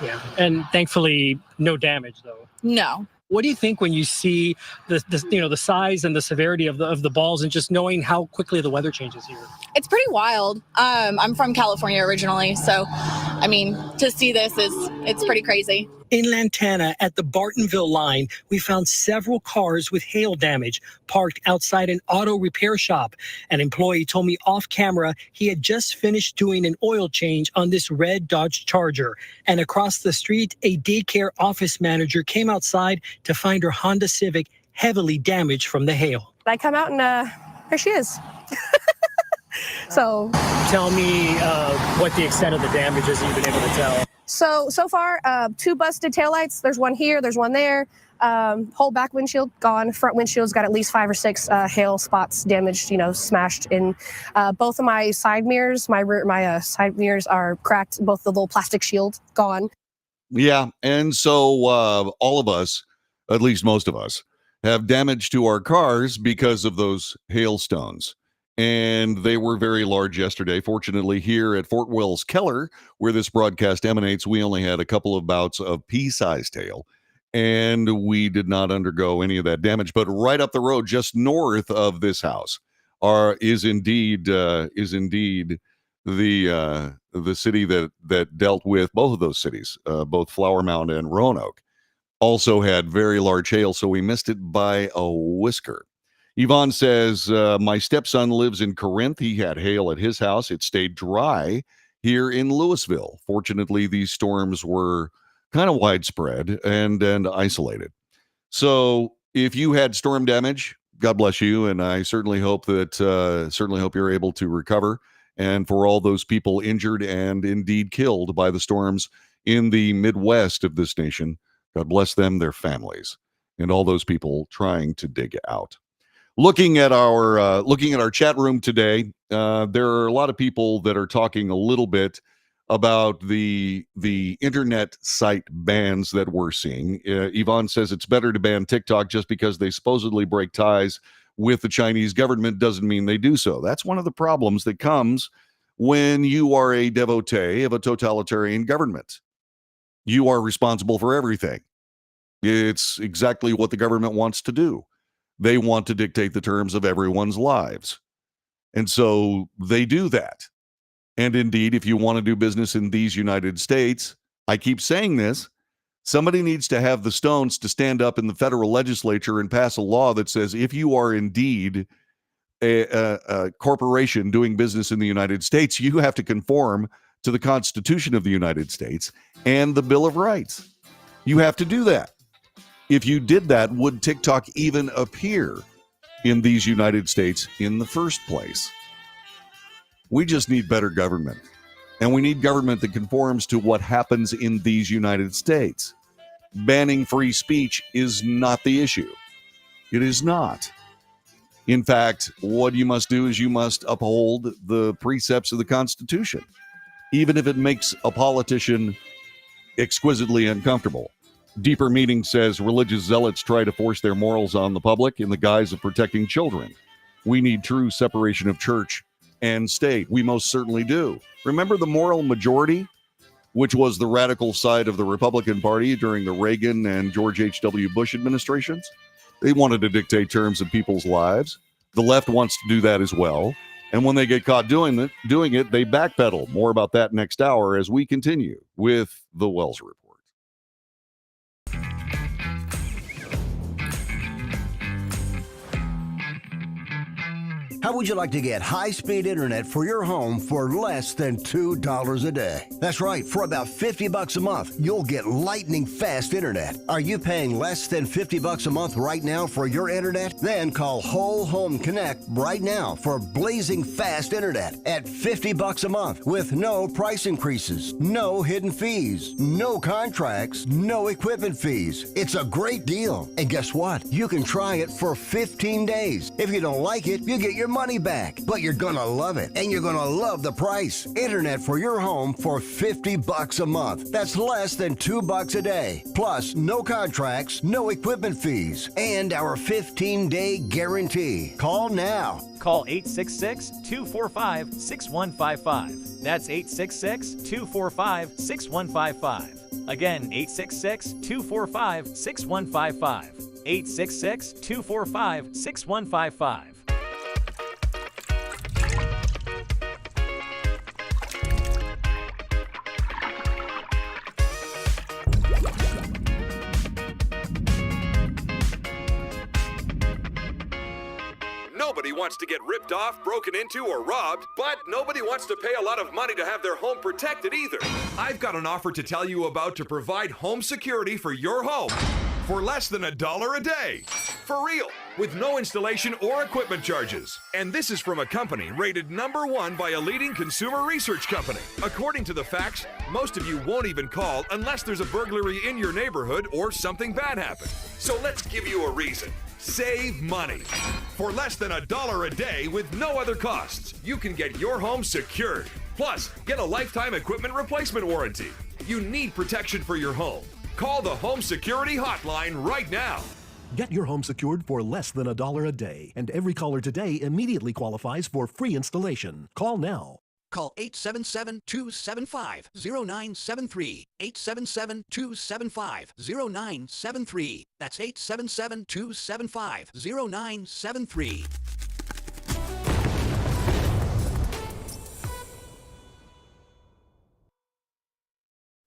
Yeah, and thankfully no damage though. No. What do you think when you see the size and the severity of the balls, and just knowing how quickly the weather changes here? It's pretty wild. I'm from California originally, so I mean, to see this it's pretty crazy. In Lantana, at the Bartonville line, we found several cars with hail damage parked outside an auto repair shop. An employee told me off camera he had just finished doing an oil change on this red Dodge Charger. And across the street, a daycare office manager came outside to find her Honda Civic heavily damaged from the hail. I come out and there she is. So tell me what the extent of the damage is you've been able to tell. So far, 2 busted taillights. There's one here, there's one there. Whole back windshield gone. Front windshield's got at least 5 or 6 hail spots damaged, smashed in. Both of my side mirrors, my side mirrors are cracked. Both the little plastic shield gone. Yeah, and so all of us, at least most of us, have damage to our cars because of those hailstones. And they were very large yesterday. Fortunately, here at Fort Wells Keller, where this broadcast emanates, we only had a couple of bouts of pea-sized hail, and we did not undergo any of that damage. But right up the road, just north of this house, is indeed the city that dealt with both of those cities, both Flower Mound and Roanoke, also had very large hail, so we missed it by a whisker. Yvonne says, my stepson lives in Corinth. He had hail at his house. It stayed dry here in Louisville. Fortunately, these storms were kind of widespread and isolated. So if you had storm damage, God bless you. And I certainly hope you're able to recover. And for all those people injured and indeed killed by the storms in the Midwest of this nation, God bless them, their families, and all those people trying to dig out. Looking at our chat room today, there are a lot of people that are talking a little bit about the internet site bans that we're seeing. Yvonne says it's better to ban TikTok just because they supposedly break ties with the Chinese government doesn't mean they do so. That's one of the problems that comes when you are a devotee of a totalitarian government. You are responsible for everything. It's exactly what the government wants to do. They want to dictate the terms of everyone's lives. And so they do that. And indeed, if you want to do business in these United States, I keep saying this, somebody needs to have the stones to stand up in the federal legislature and pass a law that says if you are indeed a corporation doing business in the United States, you have to conform to the Constitution of the United States and the Bill of Rights. You have to do that. If you did that, would TikTok even appear in these United States in the first place? We just need better government. And we need government that conforms to what happens in these United States. Banning free speech is not the issue. It is not. In fact, what you must do is you must uphold the precepts of the Constitution, even if it makes a politician exquisitely uncomfortable. Deeper Meaning says religious zealots try to force their morals on the public in the guise of protecting children. We need true separation of church and state. We most certainly do. Remember the moral majority, which was the radical side of the Republican Party during the Reagan and George H.W. Bush administrations? They wanted to dictate terms of people's lives. The left wants to do that as well. And when they get caught doing it, they backpedal. More about that next hour as we continue with the Wells Report. How would you like to get high-speed internet for your home for less than $2 a day? That's right, for about $50 a month, you'll get lightning fast internet. Are you paying less than $50 a month right now for your internet? Then call Whole Home Connect right now for blazing fast internet at $50 a month with no price increases, no hidden fees, no contracts, no equipment fees. It's a great deal. And guess what? You can try it for 15 days. If you don't like it, you get your money back. But you're gonna love it, and you're gonna love the price. Internet for your home for $50 a month. That's less than $2 a day. Plus, no contracts, no equipment fees, and our 15-day guarantee. Call now. Call 866-245-6155. That's 866-245-6155. Again, 866-245-6155. 866-245-6155. Nobody wants to get ripped off, broken into, or robbed, but nobody wants to pay a lot of money to have their home protected either. I've got an offer to tell you about to provide home security for your home for less than $1 a day. For real, with no installation or equipment charges. And this is from a company rated #1 by a leading consumer research company. According to the facts, most of you won't even call unless there's a burglary in your neighborhood or something bad happened. So let's give you a reason. Save money. For less than $1 a day with no other costs, you can get your home secured. Plus, get a lifetime equipment replacement warranty. You need protection for your home. Call the Home Security Hotline right now. Get your home secured for less than $1 a day, and every caller today immediately qualifies for free installation. Call now. Call 877-275-0973. 877-275-0973. That's 877-275-0973.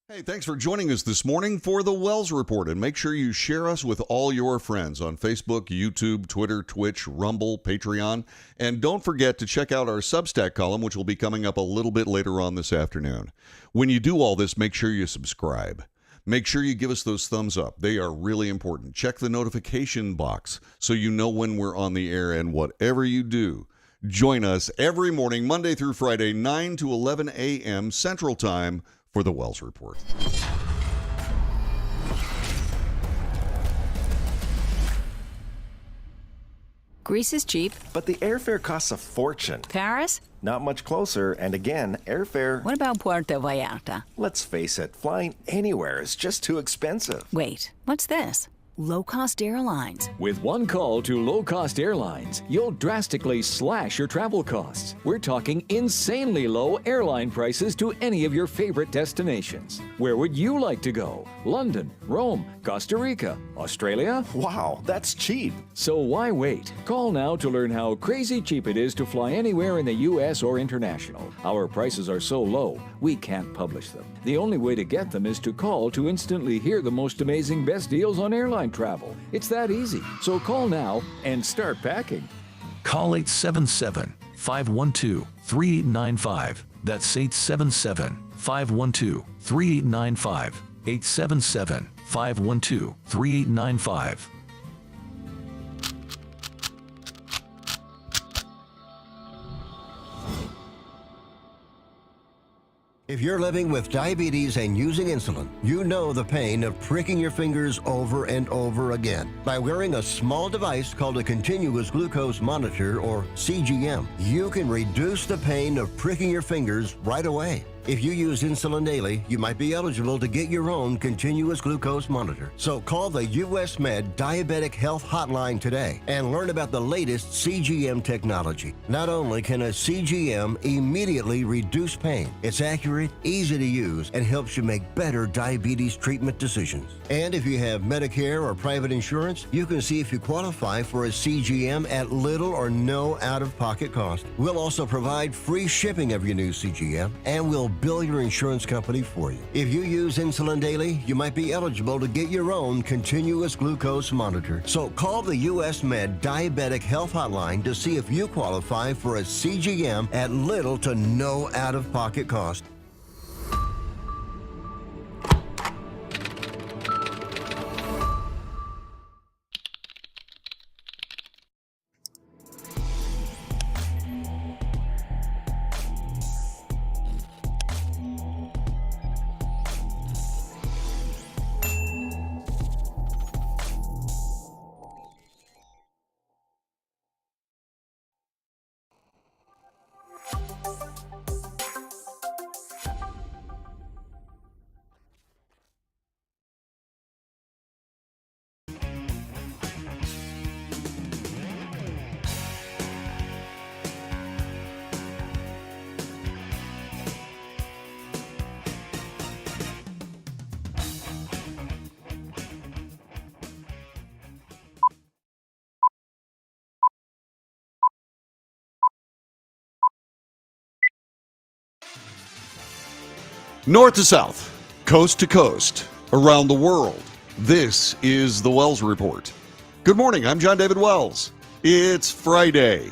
Hey, thanks for joining us this morning for the Wells Report, and make sure you share us with all your friends on Facebook, YouTube, Twitter, Twitch, Rumble, Patreon, and don't forget to check out our Substack column, which will be coming up a little bit later on this afternoon. When you do all this, make sure you subscribe. Make sure you give us those thumbs up. They are really important. Check the notification box so you know when we're on the air, and whatever you do, join us every morning, Monday through Friday, 9 to 11 a.m. Central Time, for the Wells Report. Greece is cheap. But the airfare costs a fortune. Paris? Not much closer, and again, airfare... What about Puerto Vallarta? Let's face it, flying anywhere is just too expensive. Wait, what's this? Low-cost airlines. With one call to low-cost airlines, you'll drastically slash your travel costs. We're talking insanely low airline prices to any of your favorite destinations. Where would you like to go? London, Rome, Costa Rica, Australia? Wow, that's cheap. So why wait? Call now to learn how crazy cheap it is to fly anywhere in the U.S. or international. Our prices are so low, we can't publish them. The only way to get them is to call to instantly hear the most amazing best deals on airline travel. It's that easy. So call now and start packing. Call 877-512-3895. That's 877-512-3895. 877-512-3895. If you're living with diabetes and using insulin, you know the pain of pricking your fingers over and over again. By wearing a small device called a continuous glucose monitor, or CGM, you can reduce the pain of pricking your fingers right away. If you use insulin daily, you might be eligible to get your own continuous glucose monitor. So call the US Med Diabetic Health Hotline today and learn about the latest CGM technology. Not only can a CGM immediately reduce pain, it's accurate, easy to use, and helps you make better diabetes treatment decisions. And if you have Medicare or private insurance, you can see if you qualify for a CGM at little or no out-of-pocket cost. We'll also provide free shipping of your new CGM, and we'll bill your insurance company for you. If you use insulin daily, you might be eligible to get your own continuous glucose monitor. So call the US Med Diabetic Health Hotline to see if you qualify for a CGM at little to no out-of-pocket cost. North to south, coast to coast, around the world. This is the Wells Report. Good morning, I'm John David Wells. It's Friday.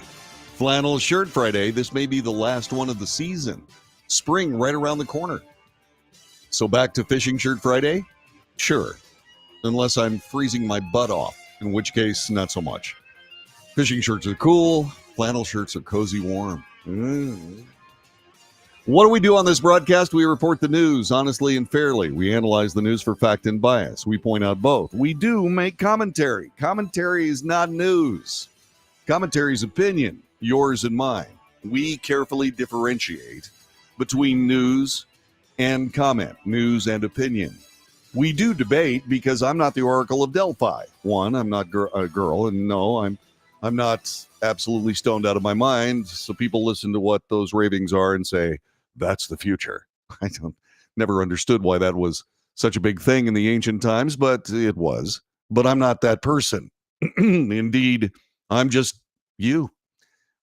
Flannel Shirt Friday. This may be the last one of the season. Spring right around the corner. So back to Fishing Shirt Friday? Sure. Unless I'm freezing my butt off, in which case, not so much. Fishing shirts are cool. Flannel shirts are cozy warm. What do we do on this broadcast? We report the news honestly and fairly. We analyze the news for fact and bias. We point out both. We do make commentary. Commentary is not news. Commentary is opinion, yours and mine. We carefully differentiate between news and comment, news and opinion. We do debate because I'm not the Oracle of Delphi. One, I'm not a girl, and no, I'm not absolutely stoned out of my mind. So people listen to what those ravings are and say, that's the future. I never understood why that was such a big thing in the ancient times, but it was. But I'm not that person. Indeed, I'm just you.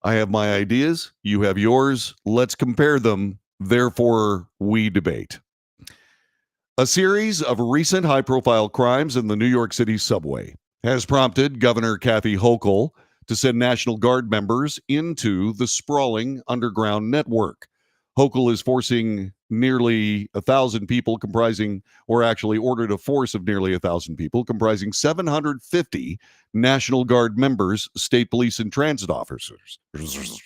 I have my ideas. You have yours. Let's compare them. Therefore, we debate. A series of recent high-profile crimes in the New York City subway has prompted Governor Kathy Hochul to send National Guard members into the sprawling underground network. Hochul is forcing nearly 1,000 people comprising, or actually ordered a force of nearly 1,000 people comprising 750 National Guard members, state police, and transit officers. It's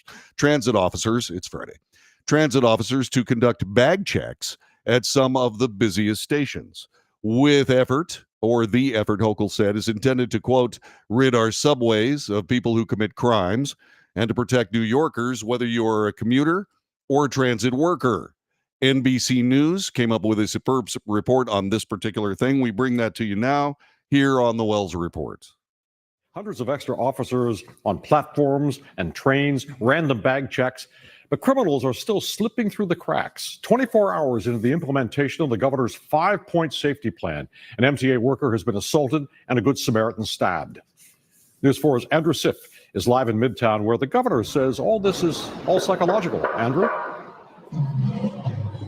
Friday. Transit officers to conduct bag checks at some of the busiest stations. The effort, Hochul said, is intended to, quote, rid our subways of people who commit crimes and to protect New Yorkers, whether you're a commuter or a transit worker. NBC News came up with a superb report on this particular thing. We bring that to you now here on the Wells Report. Hundreds of extra officers on platforms and trains, random bag checks, but criminals are still slipping through the cracks. 24 hours into the implementation of the governor's 5-point safety plan, an MTA worker has been assaulted and a Good Samaritan stabbed. News 4's Andrew Siff is live in Midtown, where the governor says all this is all psychological. Andrew?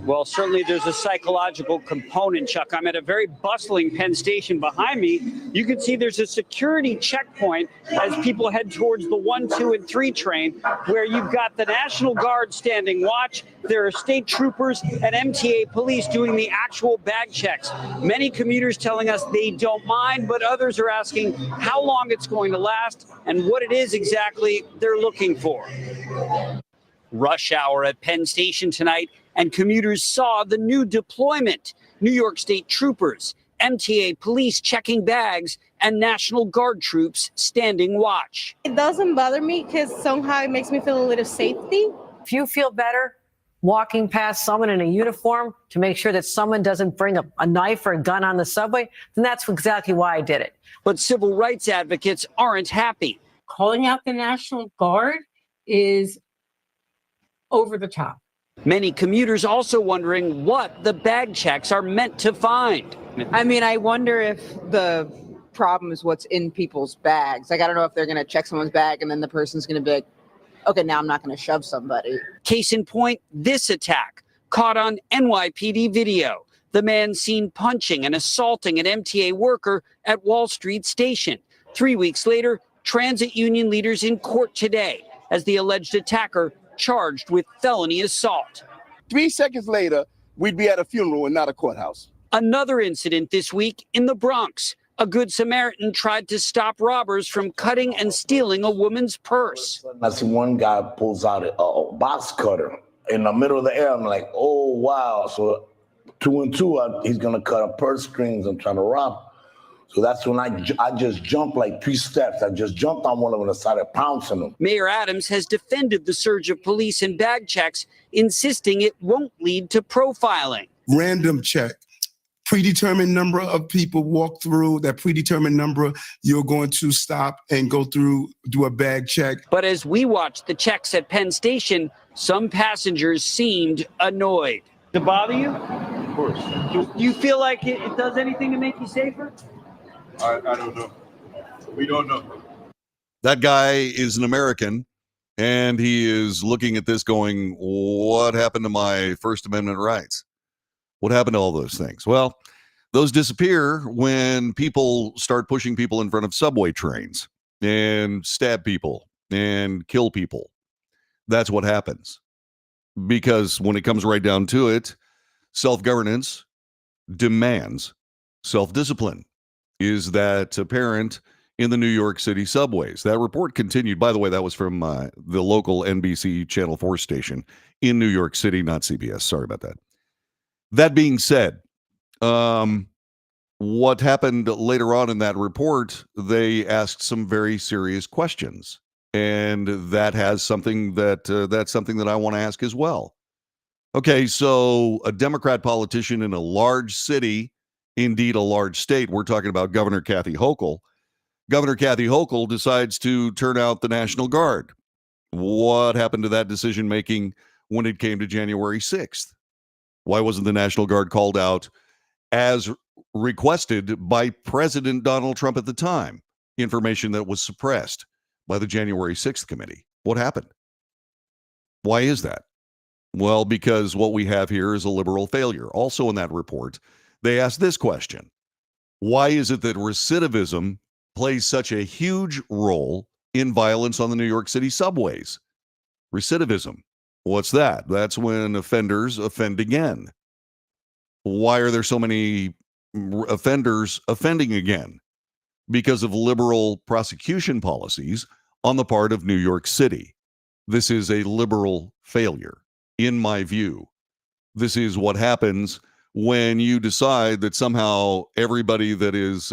Well, certainly there's a psychological component, Chuck. I'm at a very bustling Penn Station behind me. You can see there's a security checkpoint as people head towards the 1, 2, and 3 train, where you've got the National Guard standing watch. There are state troopers and MTA police doing the actual bag checks. Many commuters telling us they don't mind, but others are asking how long it's going to last and what it is exactly they're looking for. Rush hour at Penn Station tonight, and commuters saw the new deployment. New York State troopers, MTA police checking bags, and National Guard troops standing watch. It doesn't bother me because somehow it makes me feel a little safety. If you feel better walking past someone in a uniform to make sure that someone doesn't bring a knife or a gun on the subway, then that's exactly why I did it. But civil rights advocates aren't happy. Calling out the National Guard is over the top. Many commuters also wondering what the bag checks are meant to find. I mean, I wonder if the problem is what's in people's bags. Like, I don't know if they're going to check someone's bag and then the person's going to be like, okay, now I'm not going to shove somebody. Case in point, this attack. caught on NYPD video. The man seen punching and assaulting an MTA worker at Wall Street Station. 3 weeks later, transit union leaders in court today as the alleged attacker charged with felony assault. 3 seconds later, we'd be at a funeral and not a courthouse. Another incident this week in the Bronx. A Good Samaritan tried to stop robbers from cutting and stealing a woman's purse. I see one guy pulls out a box cutter in the middle of the air. I'm like, oh, wow. So 2 and 2, he's going to cut a purse strings and try to rob. So that's when I just jumped like 3 steps. I just jumped on one of them and started pouncing them. Mayor Adams has defended the surge of police and bag checks, insisting it won't lead to profiling. Random check. Predetermined number of people walk through. That predetermined number, you're going to stop and go through, do a bag check. But as we watched the checks at Penn Station, some passengers seemed annoyed. To bother you? Of course. Do you feel like it does anything to make you safer? I don't know. We don't know. That guy is an American, and he is looking at this going, what happened to my First Amendment rights? What happened to all those things? Well, those disappear when people start pushing people in front of subway trains and stab people and kill people. That's what happens. Because when it comes right down to it, self-governance demands self-discipline. Is that apparent in the New York City subways? That report continued. By the way, that was from the local NBC Channel 4 station in New York City, not CBS. Sorry about that. That being said, what happened later on in that report, they asked some very serious questions. And that has something that's something that I want to ask as well. Okay, so a Democrat politician in a large city, indeed a large state, we're talking about Governor Kathy Hochul. Governor Kathy Hochul decides to turn out the National Guard. What happened to that decision making when it came to January 6th? Why wasn't the National Guard called out as requested by President Donald Trump at the time? Information that was suppressed by the January 6th committee. What happened? Why is that? Well, because what we have here is a liberal failure. Also in that report, they asked this question. Why is it that recidivism plays such a huge role in violence on the New York City subways? Recidivism. What's that? That's when offenders offend again. Why are there so many offenders offending again? Because of liberal prosecution policies on the part of New York City. This is a liberal failure, in my view. This is what happens when you decide that somehow everybody that is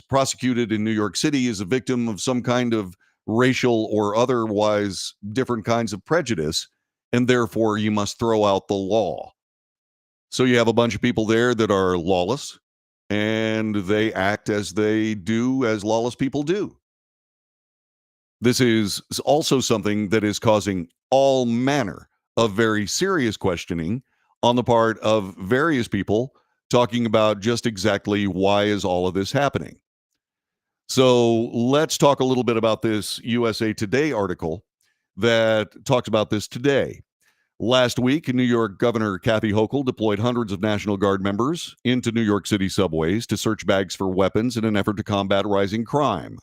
prosecuted in New York City is a victim of some kind of racial or otherwise different kinds of prejudice, and therefore you must throw out the law. So you have a bunch of people there that are lawless, and they act as they do, as lawless people do. This is also something that is causing all manner of very serious questioning on the part of various people talking about just exactly why is all of this happening. So let's talk a little bit about this USA Today article that talks about this today. Last week, New York Governor Kathy Hochul deployed hundreds of National Guard members into New York City subways to search bags for weapons in an effort to combat rising crime.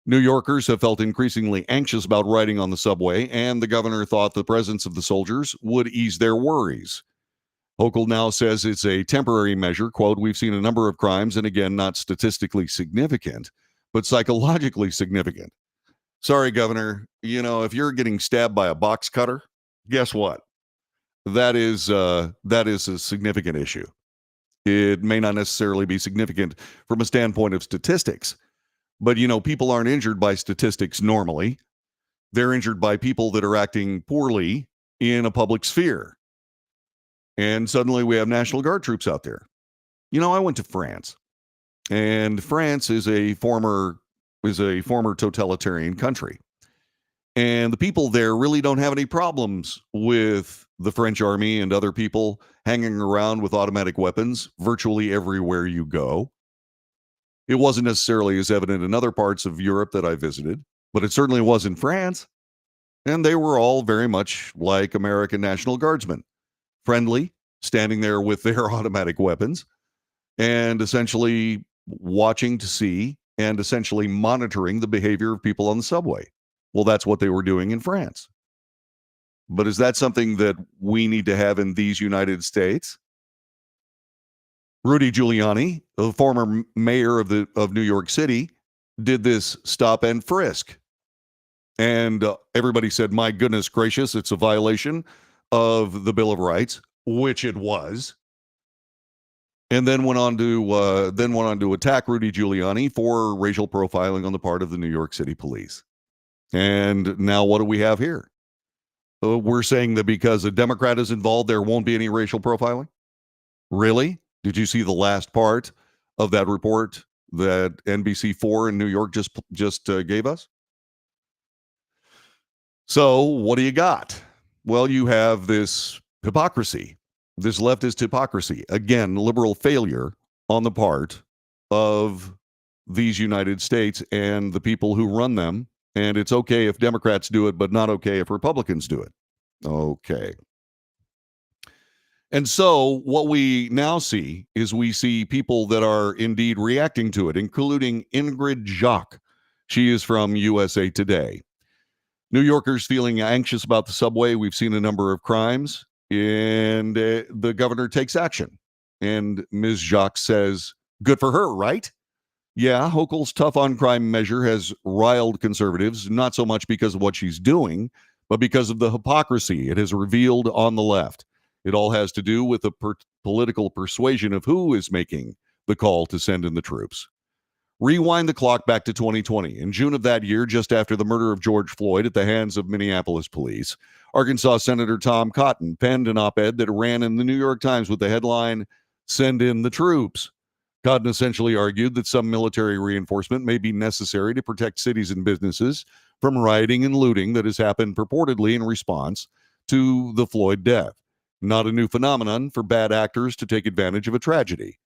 New Yorkers have felt increasingly anxious about riding on the subway, and the governor thought the presence of the soldiers would ease their worries. Hochul now says it's a temporary measure. Quote, we've seen a number of crimes, and again, not statistically significant, but psychologically significant. Sorry, Governor, if you're getting stabbed by a box cutter, guess what? That is a significant issue. It may not necessarily be significant from a standpoint of statistics, but, people aren't injured by statistics normally. They're injured by people that are acting poorly in a public sphere. And suddenly we have National Guard troops out there. I went to France, and France is a former totalitarian country. And the people there really don't have any problems with the French army and other people hanging around with automatic weapons virtually everywhere you go. It wasn't necessarily as evident in other parts of Europe that I visited, but it certainly was in France. And they were all very much like American National Guardsmen, friendly, standing there with their automatic weapons, and essentially watching to see and essentially monitoring the behavior of people on the subway. Well, that's what they were doing in France. But is that something that we need to have in these United States? Rudy Giuliani, the former mayor of New York City, did this stop and frisk. And everybody said, my goodness gracious, it's a violation of the Bill of Rights, which it was. And then went on to attack Rudy Giuliani for racial profiling on the part of the New York City police. And now what do we have here? We're saying that because a Democrat is involved, there won't be any racial profiling? Really? Did you see the last part of that report that NBC4 in New York just gave us? So what do you got? Well, you have this hypocrisy, this leftist hypocrisy. Again, liberal failure on the part of these United States and the people who run them. And it's okay if Democrats do it, but not okay if Republicans do it. Okay. And so what we now see is we see people that are indeed reacting to it, including Ingrid Jacques. She is from USA Today. New Yorkers feeling anxious about the subway. We've seen a number of crimes, and the governor takes action. And Ms. Jacques says, good for her, right? Yeah, Hochul's tough on crime measure has riled conservatives, not so much because of what she's doing, but because of the hypocrisy it has revealed on the left. It all has to do with the political persuasion of who is making the call to send in the troops. Rewind the clock back to 2020. In June of that year, just after the murder of George Floyd at the hands of Minneapolis police, Arkansas Senator Tom Cotton penned an op-ed that ran in the New York Times with the headline, "Send in the troops." Cotton essentially argued that some military reinforcement may be necessary to protect cities and businesses from rioting and looting that has happened purportedly in response to the Floyd death. Not a new phenomenon for bad actors to take advantage of a tragedy.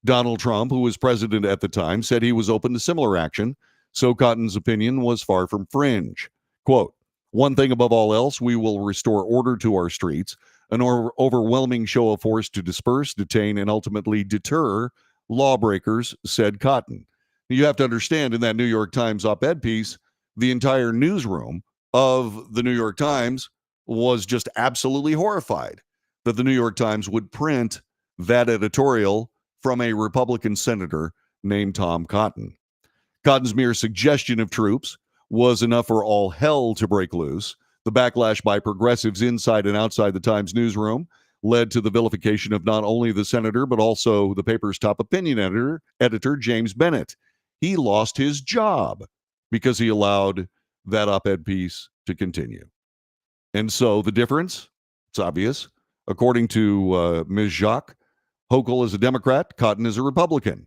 Donald Trump, who was president at the time, said he was open to similar action, so Cotton's opinion was far from fringe. Quote, "One thing above all else, we will restore order to our streets, an overwhelming show of force to disperse, detain, and ultimately deter lawbreakers," said Cotton. You have to understand, in that New York Times op-ed piece, the entire newsroom of the New York Times was just absolutely horrified that the New York Times would print that editorial from a Republican senator named Tom Cotton. Cotton's mere suggestion of troops was enough for all hell to break loose. The backlash by progressives inside and outside the Times newsroom led to the vilification of not only the senator, but also the paper's top opinion editor James Bennett. He lost his job because he allowed that op-ed piece to continue. And so the difference, it's obvious. According to Ms. Jacques, Hochul is a Democrat, Cotton is a Republican.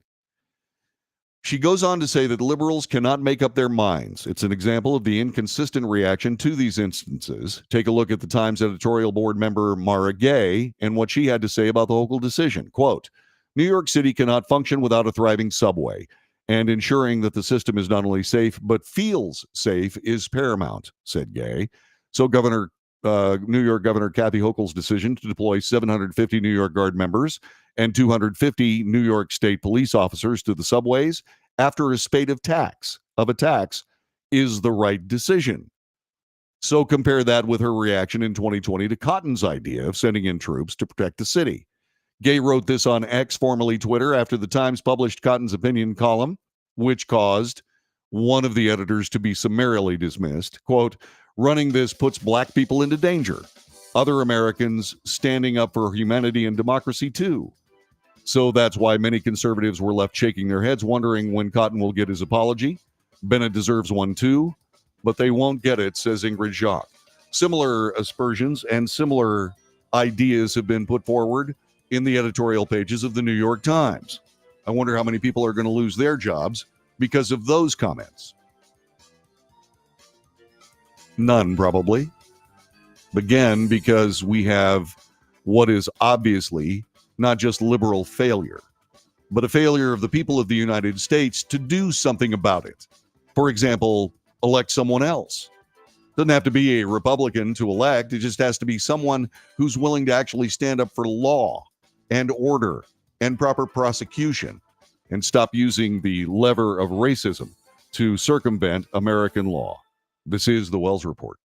She goes on to say that liberals cannot make up their minds. It's an example of the inconsistent reaction to these instances. Take a look at the Times editorial board member Mara Gay and what she had to say about the Hochul decision. Quote, "New York City cannot function without a thriving subway, and ensuring that the system is not only safe but feels safe is paramount," said Gay. So New York Governor Kathy Hochul's decision to deploy 750 New York Guard members and 250 New York State police officers to the subways after a spate of attacks is the right decision. So compare that with her reaction in 2020 to Cotton's idea of sending in troops to protect the city. Gay wrote this on X, formerly Twitter, after the Times published Cotton's opinion column, which caused one of the editors to be summarily dismissed. Quote, "Running this puts black people into danger. Other Americans standing up for humanity and democracy too." So that's why many conservatives were left shaking their heads, wondering when Cotton will get his apology. Bennett deserves one too, but they won't get it, says Ingrid Jacques. Similar aspersions and similar ideas have been put forward in the editorial pages of the New York Times. I wonder how many people are going to lose their jobs because of those comments. None, probably. Again, because we have what is obviously not just liberal failure, but a failure of the people of the United States to do something about it. For example, elect someone else. Doesn't have to be a Republican to elect. It just has to be someone who's willing to actually stand up for law and order and proper prosecution and stop using the lever of racism to circumvent American law. This is the Wells Report.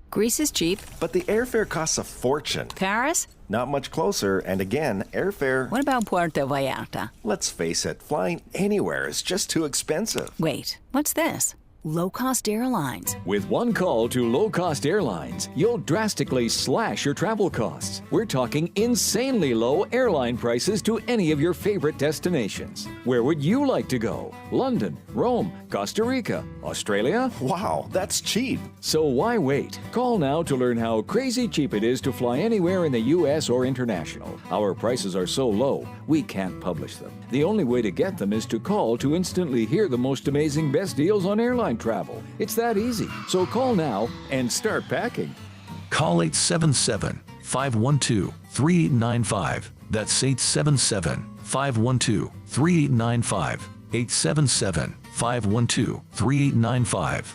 Greece is cheap. But the airfare costs a fortune. Paris? Not much closer, and again, airfare... What about Puerto Vallarta? Let's face it, flying anywhere is just too expensive. Wait, what's this? Low-cost airlines. With one call to low-cost airlines, you'll drastically slash your travel costs. We're talking insanely low airline prices to any of your favorite destinations. Where would you like to go? London, Rome, Costa Rica, Australia? Wow, that's cheap. So why wait? Call now to learn how crazy cheap it is to fly anywhere in the U.S. or international. Our prices are so low, we can't publish them. The only way to get them is to call to instantly hear the most amazing best deals on airline travel. It's that easy. So call now and start packing. Call 877-512-3895. That's 877-512-3895. 877-512-3895.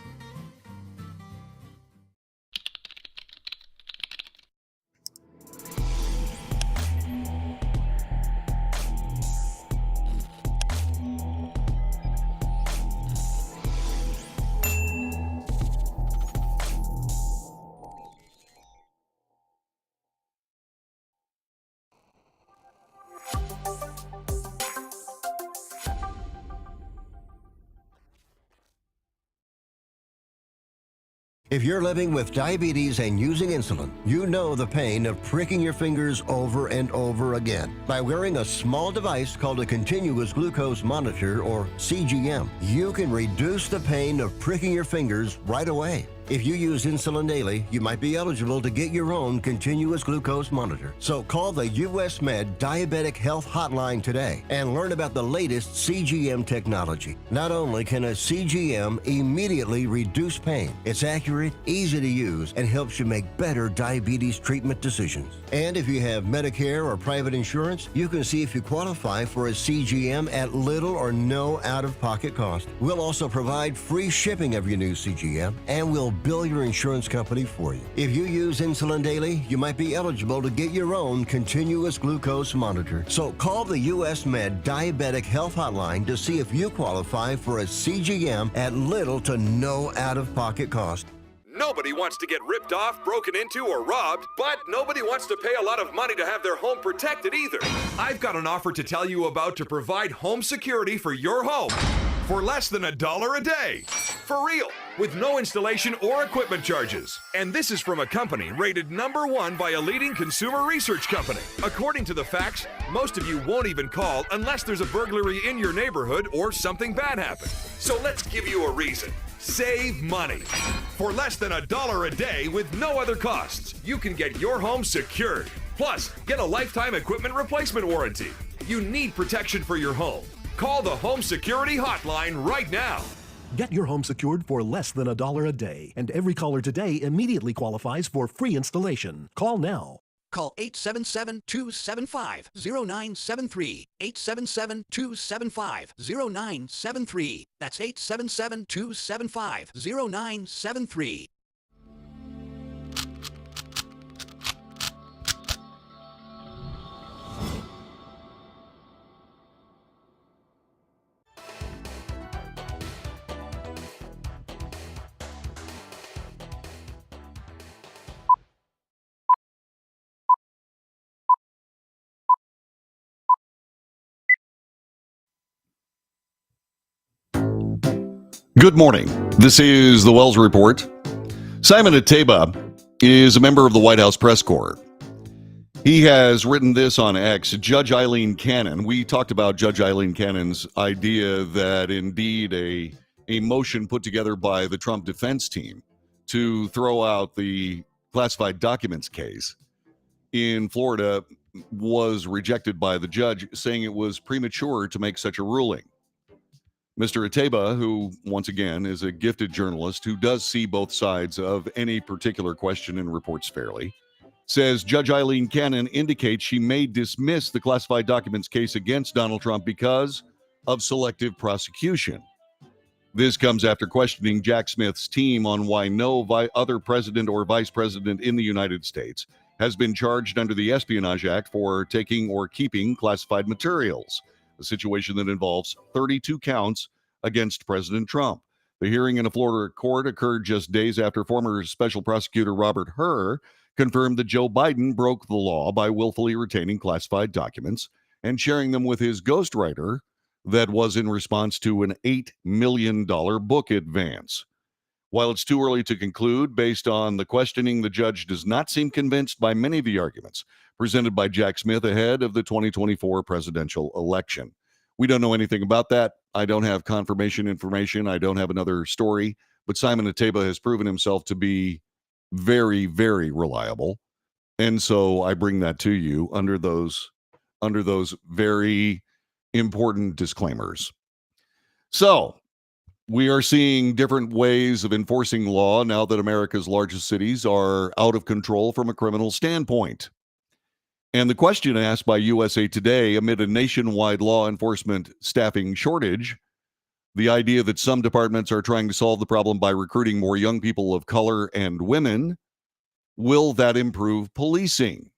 If you're living with diabetes and using insulin, you know the pain of pricking your fingers over and over again. By wearing a small device called a continuous glucose monitor, or CGM, you can reduce the pain of pricking your fingers right away. If you use insulin daily, you might be eligible to get your own continuous glucose monitor. So call the US Med Diabetic Health Hotline today and learn about the latest CGM technology. Not only can a CGM immediately reduce pain, it's accurate, easy to use, and helps you make better diabetes treatment decisions. And if you have Medicare or private insurance, you can see if you qualify for a CGM at little or no out-of-pocket cost. We'll also provide free shipping of your new CGM, and we'll bill your insurance company for you. If you use insulin daily, you might be eligible to get your own continuous glucose monitor. So call the US Med Diabetic Health Hotline to see if you qualify for a CGM at little to no out-of-pocket cost. Nobody wants to get ripped off, broken into, or robbed, but nobody wants to pay a lot of money to have their home protected either. I've got an offer to tell you about to provide home security for your home for less than $1 a day. For real, with no installation or equipment charges. And this is from a company rated #1 by a leading consumer research company. According to the facts, most of you won't even call unless there's a burglary in your neighborhood or something bad happened. So let's give you a reason. Save money. For less than $1 a day with no other costs, you can get your home secured. Plus, get a lifetime equipment replacement warranty. You need protection for your home. Call the Home Security Hotline right now. Get your home secured for less than $1 a day, and every caller today immediately qualifies for free installation. Call now. Call 877-275-0973. 877-275-0973. That's 877-275-0973. Good morning. This is the Wells Report. Simon Ateba is a member of the White House Press Corps. He has written this on X. Judge Eileen Cannon. We talked about Judge Eileen Cannon's idea that indeed a motion put together by the Trump defense team to throw out the classified documents case in Florida was rejected by the judge, saying it was premature to make such a ruling. Mr. Ateba, who once again is a gifted journalist who does see both sides of any particular question and reports fairly, says Judge Eileen Cannon indicates she may dismiss the classified documents case against Donald Trump because of selective prosecution. This comes after questioning Jack Smith's team on why no other president or vice president in the United States has been charged under the Espionage Act for taking or keeping classified materials, a situation that involves 32 counts against President Trump. The hearing in a Florida court occurred just days after former special prosecutor Robert Hur confirmed that Joe Biden broke the law by willfully retaining classified documents and sharing them with his ghostwriter that was in response to an $8 million book advance. While it's too early to conclude, based on the questioning, the judge does not seem convinced by many of the arguments presented by Jack Smith ahead of the 2024 presidential election. We don't know anything about that. I don't have confirmation information. I don't have another story, but Simon Ateba has proven himself to be very, very reliable. And so I bring that to you under those very important disclaimers. So we are seeing different ways of enforcing law now that America's largest cities are out of control from a criminal standpoint. And the question asked by USA Today amid a nationwide law enforcement staffing shortage, the idea that some departments are trying to solve the problem by recruiting more young people of color and women, will that improve policing?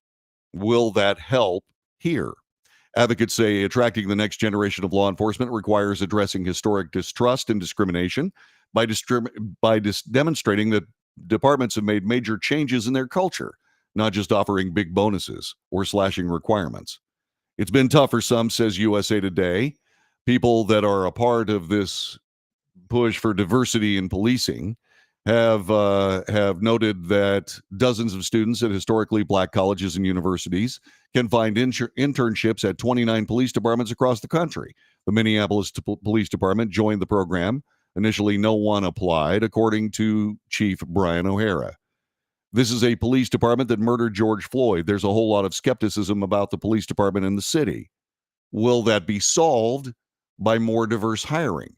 Will that help here? Advocates say attracting the next generation of law enforcement requires addressing historic distrust and discrimination by demonstrating that departments have made major changes in their culture, not just offering big bonuses or slashing requirements. It's been tough for some, says USA Today. People that are a part of this push for diversity in policing have noted that dozens of students at historically black colleges and universities can find internships at 29 police departments across the country. The Minneapolis Police Department joined the program. Initially, no one applied, according to Chief Brian O'Hara. This is a police department that murdered George Floyd. There's a whole lot of skepticism about the police department in the city. Will that be solved by more diverse hiring?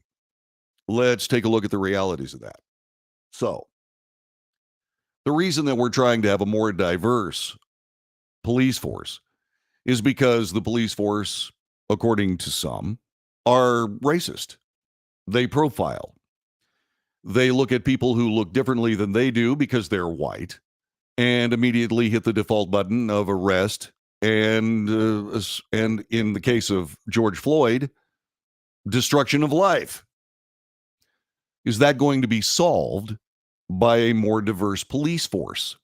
Let's take a look at the realities of that. So, the reason that we're trying to have a more diverse police force is because the police force, according to some, are racist. They profile. They look at people who look differently than they do because they're white and immediately hit the default button of arrest and in the case of George Floyd, destruction of life. Is that going to be solved by a more diverse police force?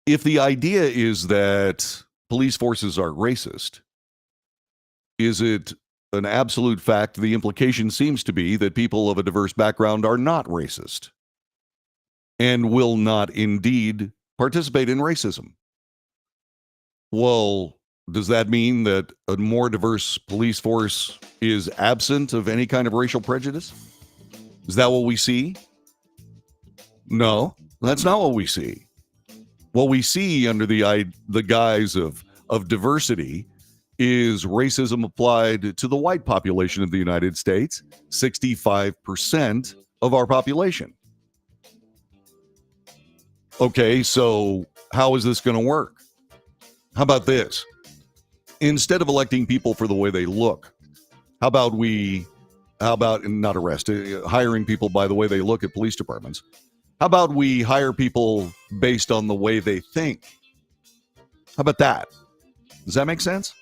If the idea is that police forces are racist, is it an absolute fact? The implication seems to be that people of a diverse background are not racist and will not indeed participate in racism. Well, does that mean that a more diverse police force is absent of any kind of racial prejudice? Is that what we see? No, that's not what we see. What we see under the guise of diversity is racism applied to the white population of the United States, 65% of our population. Okay, so how is this going to work? How about this? Instead of electing people for the way they look, how about not arrest, hiring people by the way they look at police departments? How about we hire people based on the way they think? How about that? Does that make sense?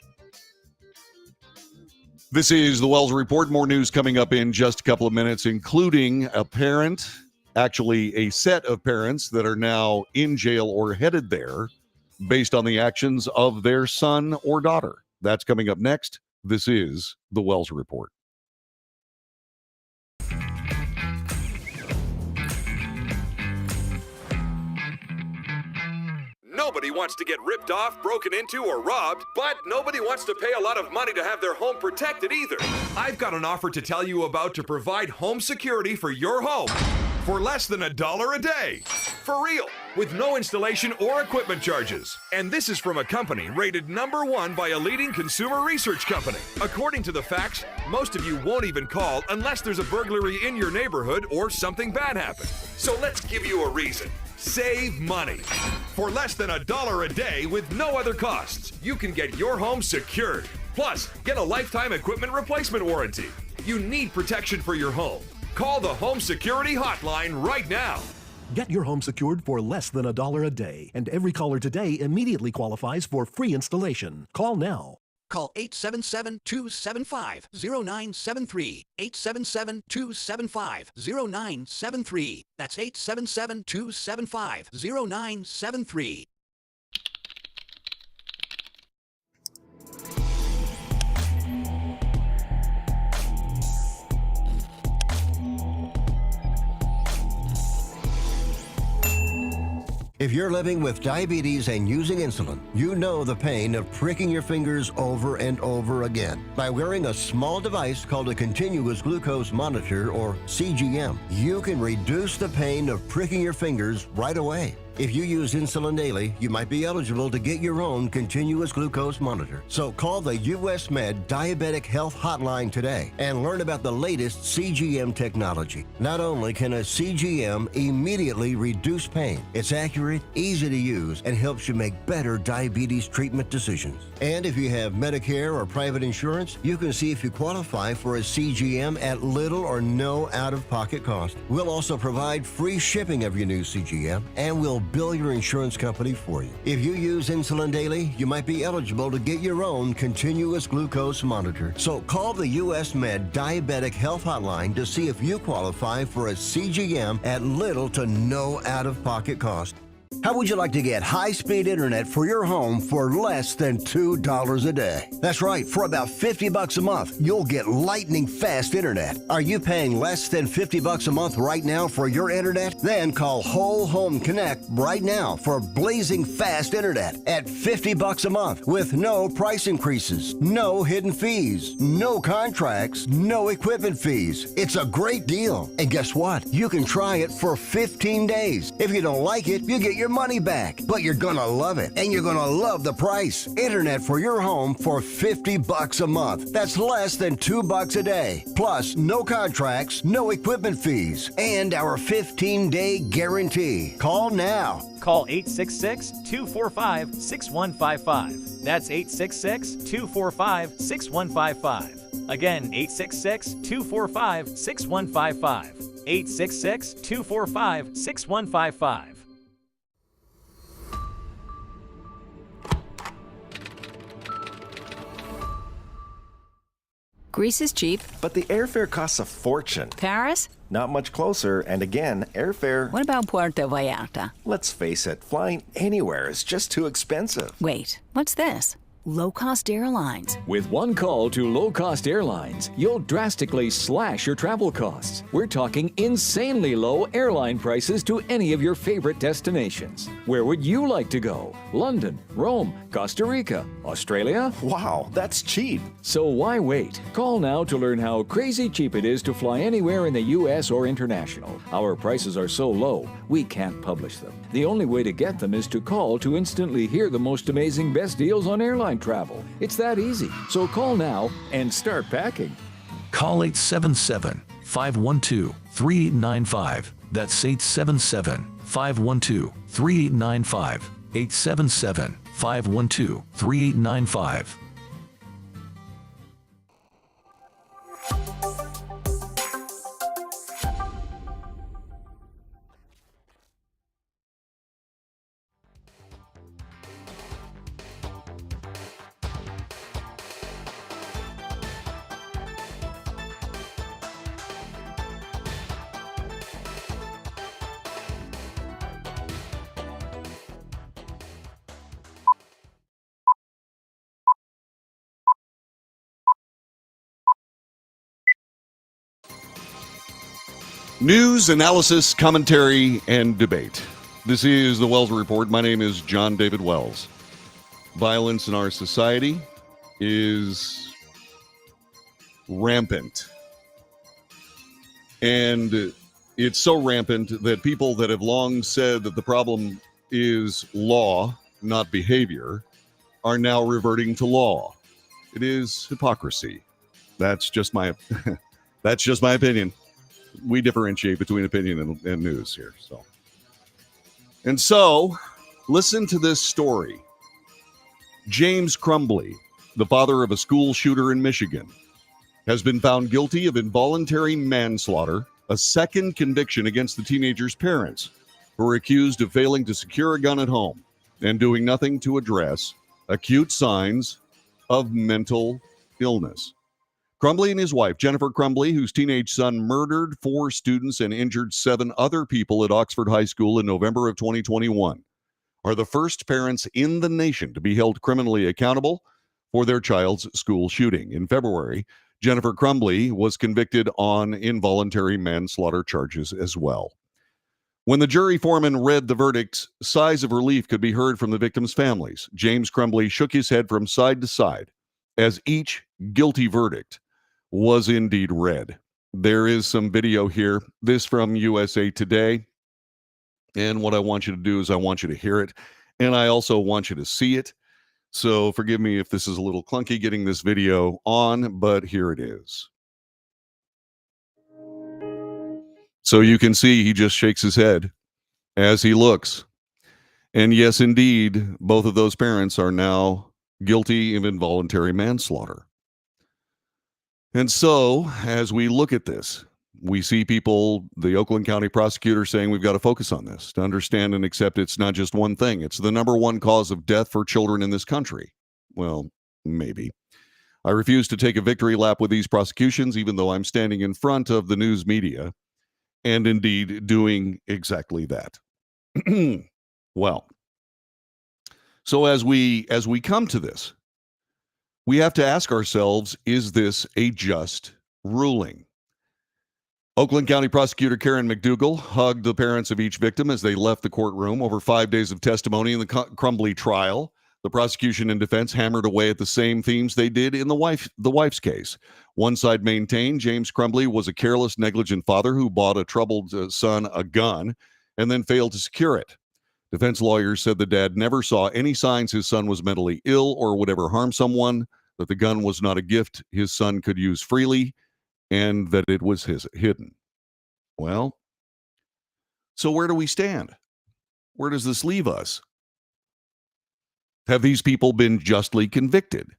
This is the Wells Report. More news coming up in just a couple of minutes, including a set of parents that are now in jail or headed there based on the actions of their son or daughter. That's coming up next. This is the Wells Report. Nobody wants to get ripped off, broken into, or robbed, but nobody wants to pay a lot of money to have their home protected either. I've got an offer to tell you about to provide home security for your home for less than $1 a day. For real, with no installation or equipment charges. And this is from a company rated #1 by a leading consumer research company. According to the facts, most of you won't even call unless there's a burglary in your neighborhood or something bad happened. So let's give you a reason. Save money. For less than $1 a day with no other costs, you can get your home secured. Plus, get a lifetime equipment replacement warranty. You need protection for your home. Call the Home Security Hotline right now. Get your home secured for less than $1 a day, and every caller today immediately qualifies for free installation. Call now. Call 877-275-0973. 877-275-0973. That's 877-275-0973. If you're living with diabetes and using insulin, you know the pain of pricking your fingers over and over again. By wearing a small device called a continuous glucose monitor, or CGM, you can reduce the pain of pricking your fingers right away. If you use insulin daily, you might be eligible to get your own continuous glucose monitor. So call the US Med Diabetic Health Hotline today and learn about the latest CGM technology. Not only can a CGM immediately reduce pain, it's accurate, easy to use, and helps you make better diabetes treatment decisions. And if you have Medicare or private insurance, you can see if you qualify for a CGM at little or no out-of-pocket cost. We'll also provide free shipping of your new CGM, and we'll bill your insurance company for you. If you use insulin daily, you might be eligible to get your own continuous glucose monitor. So call the US Med Diabetic Health Hotline to see if you qualify for a CGM at little to no out-of-pocket cost. How would you like to get high-speed internet for your home for less than $2 a day? That's right, for about $50 a month, you'll get lightning fast internet. Are you paying less than $50 a month right now for your internet? Then call Whole Home Connect right now for blazing fast internet at $50 a month with no price increases, no hidden fees, no contracts, no equipment fees. It's a great deal. And guess what? You can try it for 15 days. If you don't like it, you get your money back, but you're gonna love it, and you're gonna love the price. Internet for your home for $50 a month. That's less than $2 a day. Plus, no contracts, no equipment fees, and our 15-day guarantee. Call now. Call 866-245-6155. That's 866-245-6155. Again, 866-245-6155. 866-245-6155. Greece is cheap. But the airfare costs a fortune. Paris? Not much closer, and again, airfare... What about Puerto Vallarta? Let's face it, flying anywhere is just too expensive. Wait, what's this? Low-cost airlines. With one call to low-cost airlines, you'll drastically slash your travel costs. We're talking insanely low airline prices to any of your favorite destinations. Where would you like to go? London, Rome, Costa Rica, Australia? Wow, that's cheap. So why wait? Call now to learn how crazy cheap it is to fly anywhere in the U.S. or international. Our prices are so low, we can't publish them. The only way to get them is to call to instantly hear the most amazing best deals on airline travel. It's that easy. So call now and start packing. Call 877-512-3895. That's 877-512-3895. 877-512-3895. News, analysis, commentary, and debate. This is the Wells Report. My name is John David Wells. Violence in our society is rampant. And it's so rampant that people that have long said that the problem is law, not behavior, are now reverting to law. It is hypocrisy. That's just my opinion. We differentiate between opinion and news here. So And so, listen to this story. James Crumbly, the father of a school shooter in Michigan, has been found guilty of involuntary manslaughter, a second conviction against the teenager's parents, who are accused of failing to secure a gun at home and doing nothing to address acute signs of mental illness. Crumbly and his wife, Jennifer Crumbly, whose teenage son murdered 4 students and injured 7 other people at Oxford High School in November of 2021, are the first parents in the nation to be held criminally accountable for their child's school shooting. In February, Jennifer Crumbly was convicted on involuntary manslaughter charges as well. When the jury foreman read the verdicts, sighs of relief could be heard from the victims' families. James Crumbly shook his head from side to side as each guilty verdict was indeed read. There is some video here, this from USA Today. And what I want you to do is I want you to hear it, and I also want you to see it. So forgive me if this is a little clunky getting this video on, but here it is. So you can see he just shakes his head as he looks. And yes, indeed, both of those parents are now guilty of involuntary manslaughter. And so, as we look at this, we see people, the Oakland County prosecutor, saying we've got to focus on this to understand and accept it's not just one thing. It's the number one cause of death for children in this country. Well, maybe. I refuse to take a victory lap with these prosecutions, even though I'm standing in front of the news media and indeed doing exactly that. Well, so as we come to this, we have to ask ourselves, is this a just ruling? Oakland County Prosecutor Karen McDougal hugged the parents of each victim as they left the courtroom. Over 5 days of testimony in the Crumbly trial, the prosecution and defense hammered away at the same themes they did in the wife's case. One side maintained James Crumbly was a careless, negligent father who bought a troubled son a gun and then failed to secure it. Defense lawyers said the dad never saw any signs his son was mentally ill or would ever harm someone, that the gun was not a gift his son could use freely, and that it was hidden. Well, so where do we stand? Where does this leave us? Have these people been justly convicted?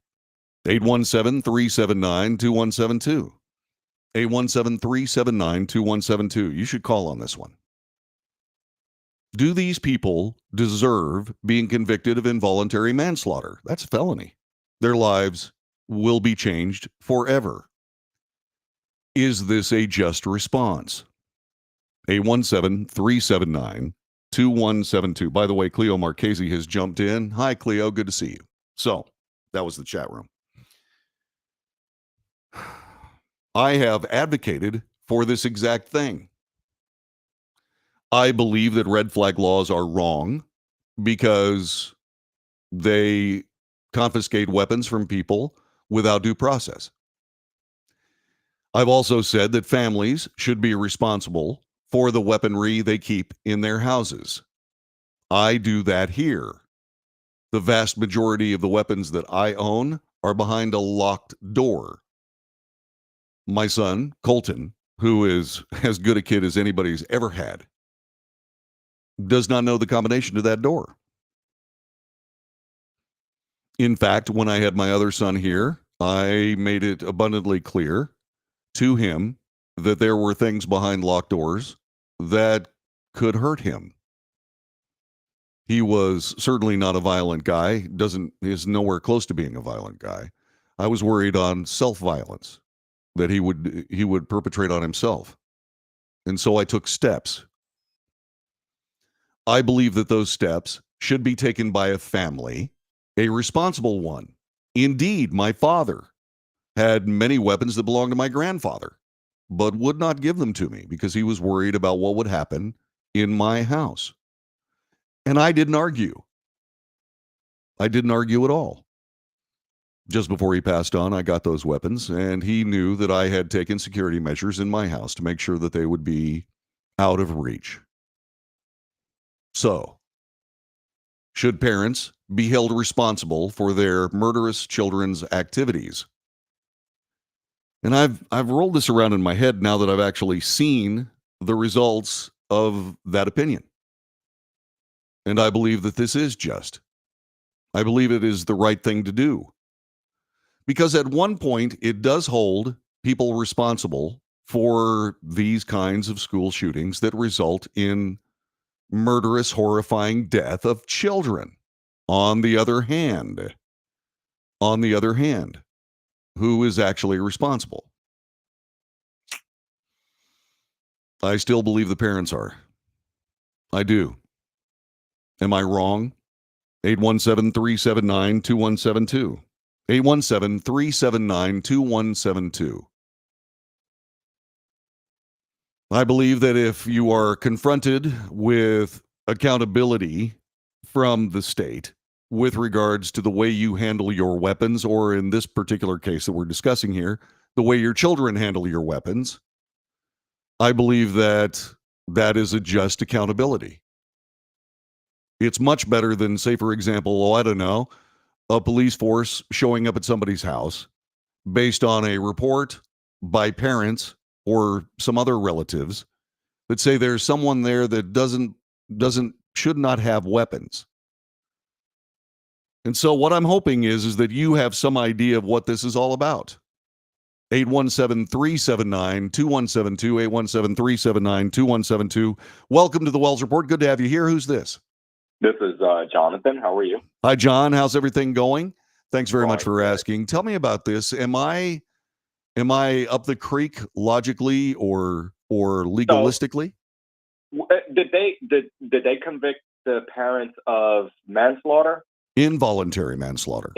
817-379-2172. 817-379-2172. You should call on this one. Do these people deserve being convicted of involuntary manslaughter? That's a felony. Their lives will be changed forever. Is this a just response? 817-379-2172. By the way, Cleo Marchese has jumped in. Hi, Cleo. Good to see you. So, that was the chat room. I have advocated for this exact thing. I believe that red flag laws are wrong because they confiscate weapons from people without due process. I've also said that families should be responsible for the weaponry they keep in their houses. I do that here. The vast majority of the weapons that I own are behind a locked door. My son, Colton, who is as good a kid as anybody's ever had, does not know the combination to that door. In fact, when I had my other son here, I made it abundantly clear to him that there were things behind locked doors that could hurt him. He was certainly not a violent guy, is nowhere close to being a violent guy. I was worried on self-violence that he would perpetrate on himself. And so I took steps. I believe that those steps should be taken by a family, a responsible one. Indeed, my father had many weapons that belonged to my grandfather, but would not give them to me because he was worried about what would happen in my house. And I didn't argue. I didn't argue at all. Just before he passed on, I got those weapons, and he knew that I had taken security measures in my house to make sure that they would be out of reach. So, should parents be held responsible for their murderous children's activities? And I've rolled this around in my head now that I've actually seen the results of that opinion. And I believe that this is just. I believe it is the right thing to do. Because at one point, it does hold people responsible for these kinds of school shootings that result in murderous, horrifying death of children. On the other hand, who is actually responsible? I still believe the parents are. I do. Am I wrong? 817-379-2172. 817-379-2172. I believe that if you are confronted with accountability from the state with regards to the way you handle your weapons, or in this particular case that we're discussing here, the way your children handle your weapons, I believe that that is a just accountability. It's much better than, say, for example, I don't know, a police force showing up at somebody's house based on a report by parents or some other relatives that say there's someone there that should not have weapons. And so what I'm hoping is that you have some idea of what this is all about. 817-379-2172, 817-379-2172. Welcome to the Wells Report. Good to have you here. Who's this? This is Jonathan. How are you? Hi, John. How's everything going? Thanks very much for asking. Tell me about this. Am I up the creek logically or legalistically? Did they convict the parents of manslaughter? Involuntary manslaughter.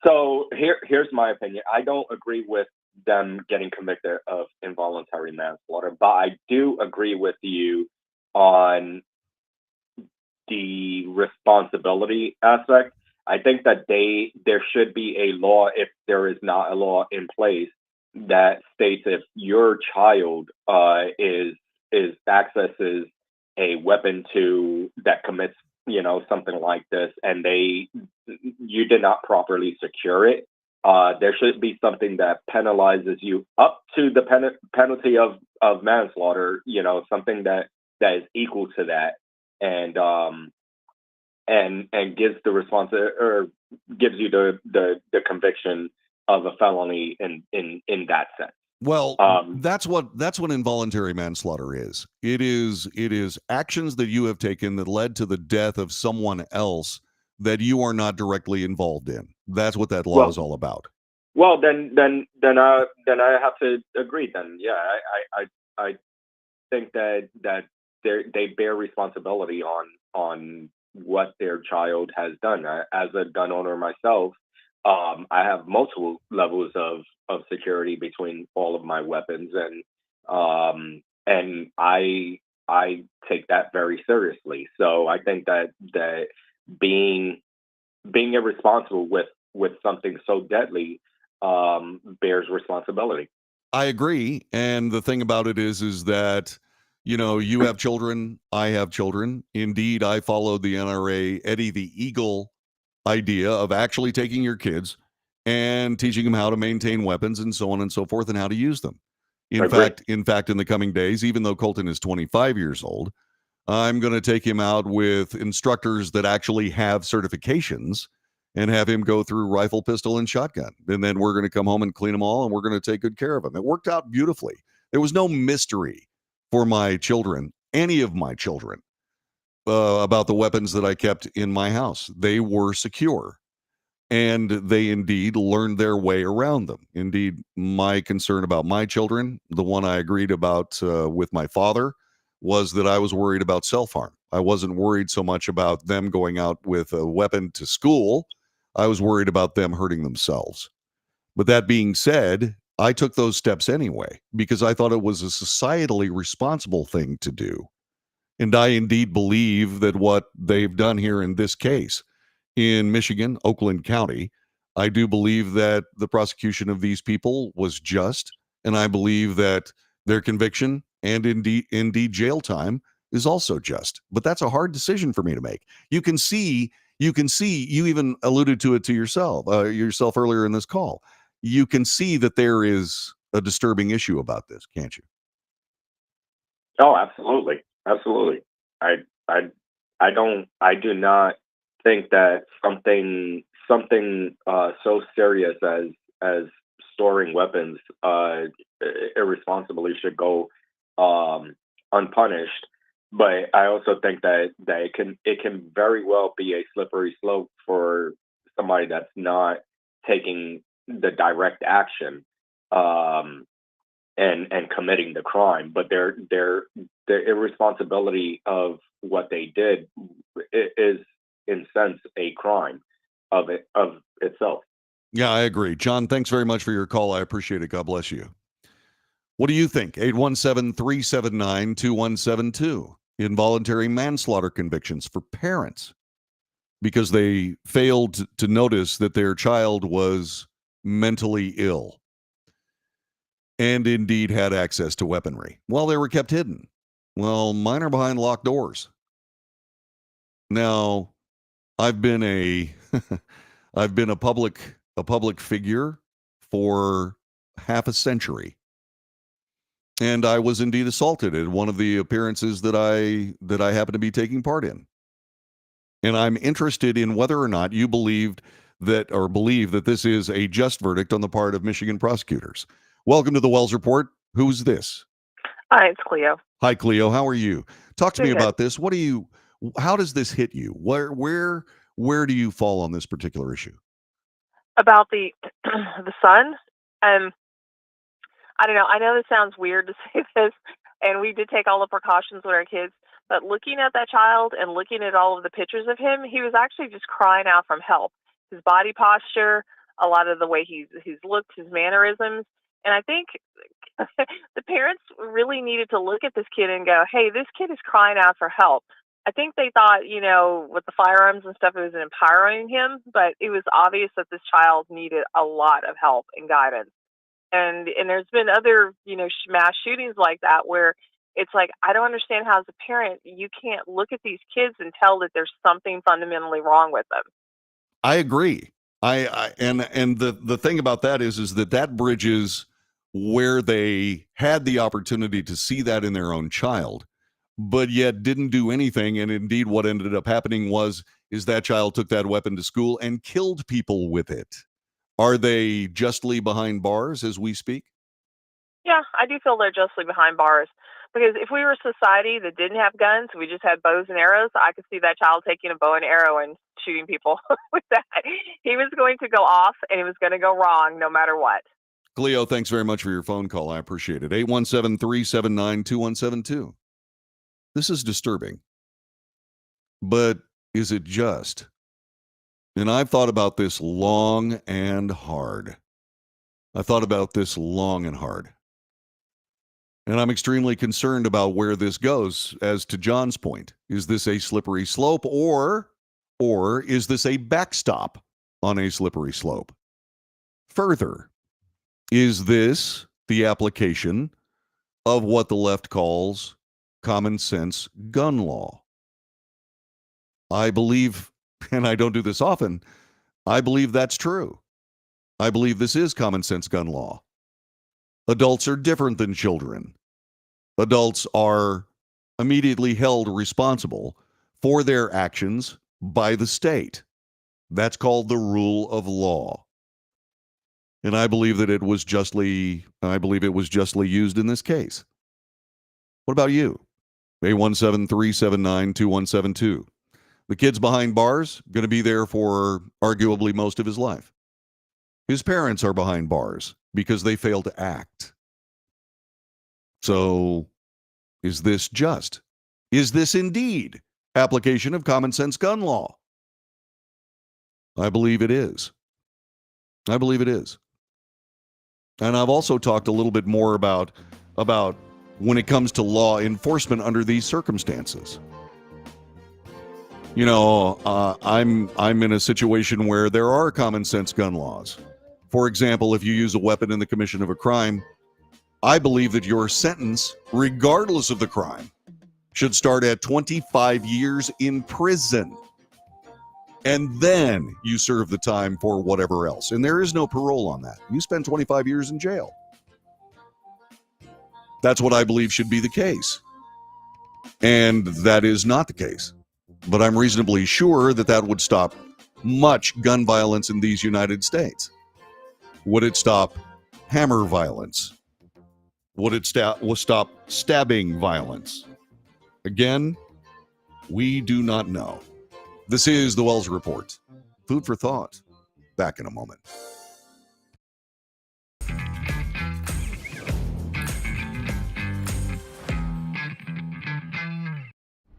So here's my opinion. I don't agree with them getting convicted of involuntary manslaughter, but I do agree with you on the responsibility aspect. I think that there should be a law, if there is not a law in place, that states if your child accesses a weapon that commits something like this, and you did not properly secure it, there should be something that penalizes you up to the penalty of manslaughter. Something that is equal to that, and gives the gives you the conviction of a felony in that sense. Well, that's what involuntary manslaughter is. It is actions that you have taken that led to the death of someone else that you are not directly involved in. That's what that law is all about. Well, then I have to agree. Then, yeah, I think that they bear responsibility on what their child has done. As a gun owner myself, I have multiple levels of security between all of my weapons, and I take that very seriously. So I think that being irresponsible with something so deadly bears responsibility. I agree, and the thing about it is that you have children, I have children. Indeed, I followed the NRA Eddie the Eagle idea of actually taking your kids and teaching them how to maintain weapons and so on and so forth and how to use them. In fact, in the coming days, even though Colton is 25 years old, I'm going to take him out with instructors that actually have certifications and have him go through rifle, pistol, and shotgun. And then we're going to come home and clean them all, and we're going to take good care of them. It worked out beautifully. There was no mystery for my children, any of my children, about the weapons that I kept in my house. They were secure, and they indeed learned their way around them. Indeed, my concern about my children, the one I agreed about with my father, was that I was worried about self-harm. I wasn't worried so much about them going out with a weapon to school. I was worried about them hurting themselves. But that being said, I took those steps anyway because I thought it was a societally responsible thing to do. And I indeed believe that what they've done here in this case in Michigan, Oakland County, I do believe that the prosecution of these people was just, and I believe that their conviction and indeed jail time is also just. But that's a hard decision for me to make. You can see, you even alluded to it to yourself earlier in this call. You can see that there is a disturbing issue about this, can't you? Oh, absolutely. Absolutely. I I do not think that something so serious as storing weapons irresponsibly should go unpunished. But I also think that it can very well be a slippery slope for somebody that's not taking the direct action and committing the crime. But their irresponsibility of what they did is in sense a crime of itself. Yeah, I agree. John, thanks very much for your call. I appreciate it. God bless you. What do you think? 817-379-2172. Involuntary manslaughter convictions for parents because they failed to notice that their child was mentally ill and indeed had access to weaponry. Well, they were kept hidden. Well, mine are behind locked doors. Now, I've been a public figure for half a century. And I was indeed assaulted at one of the appearances that I happen to be taking part in. And I'm interested in whether or not you believe that this is a just verdict on the part of Michigan prosecutors. Welcome to the Wells Report. Who's this? Hi, it's Cleo. Hi, Cleo. How are you? Talk to me Good. about this. How does this hit you? Where do you fall on this particular issue? About the son, I don't know. I know this sounds weird to say this, and we did take all the precautions with our kids, but looking at that child and looking at all of the pictures of him, he was actually just crying out for help. His body posture, a lot of the way he's looked, his mannerisms. And I think the parents really needed to look at this kid and go, hey, this kid is crying out for help. I think they thought, with the firearms and stuff, it was empowering him, but it was obvious that this child needed a lot of help and guidance. And there's been other, mass shootings like that where it's like, I don't understand how as a parent, you can't look at these kids and tell that there's something fundamentally wrong with them. I agree. And the thing about that is that bridges where they had the opportunity to see that in their own child, but yet didn't do anything. And indeed, what ended up happening is that child took that weapon to school and killed people with it. Are they justly behind bars as we speak? Yeah, I do feel they're justly behind bars. Because if we were a society that didn't have guns, we just had bows and arrows, I could see that child taking a bow and arrow and shooting people with that. He was going to go off and it was going to go wrong no matter what. Cleo, thanks very much for your phone call. I appreciate it. 817-379-2172. This is disturbing. But is it just? And I've thought about this long and hard. And I'm extremely concerned about where this goes. As to John's point, is this a slippery slope or is this a backstop on a slippery slope? Further, is this the application of what the left calls common sense gun law? I believe, and I don't do this often, I believe that's true. I believe this is common sense gun law. Adults are different than children. Adults are immediately held responsible for their actions by the state. That's called the rule of law. And I believe that it was justly used in this case. What about you? 817-379-2172. The kid's behind bars, going to be there for arguably most of his life. His parents are behind bars because they failed to act. So, is this just? Is this indeed application of common sense gun law? I believe it is. And I've also talked a little bit more about when it comes to law enforcement under these circumstances. I'm in a situation where there are common sense gun laws. For example, if you use a weapon in the commission of a crime, I believe that your sentence, regardless of the crime, should start at 25 years in prison. And then you serve the time for whatever else. And there is no parole on that. You spend 25 years in jail. That's what I believe should be the case. And that is not the case. but I'm reasonably sure that that would stop much gun violence in these United States. Would it stop hammer violence? Would it stop stabbing violence? Again, we do not know. This is the Wells Report. Food for thought. Back in a moment.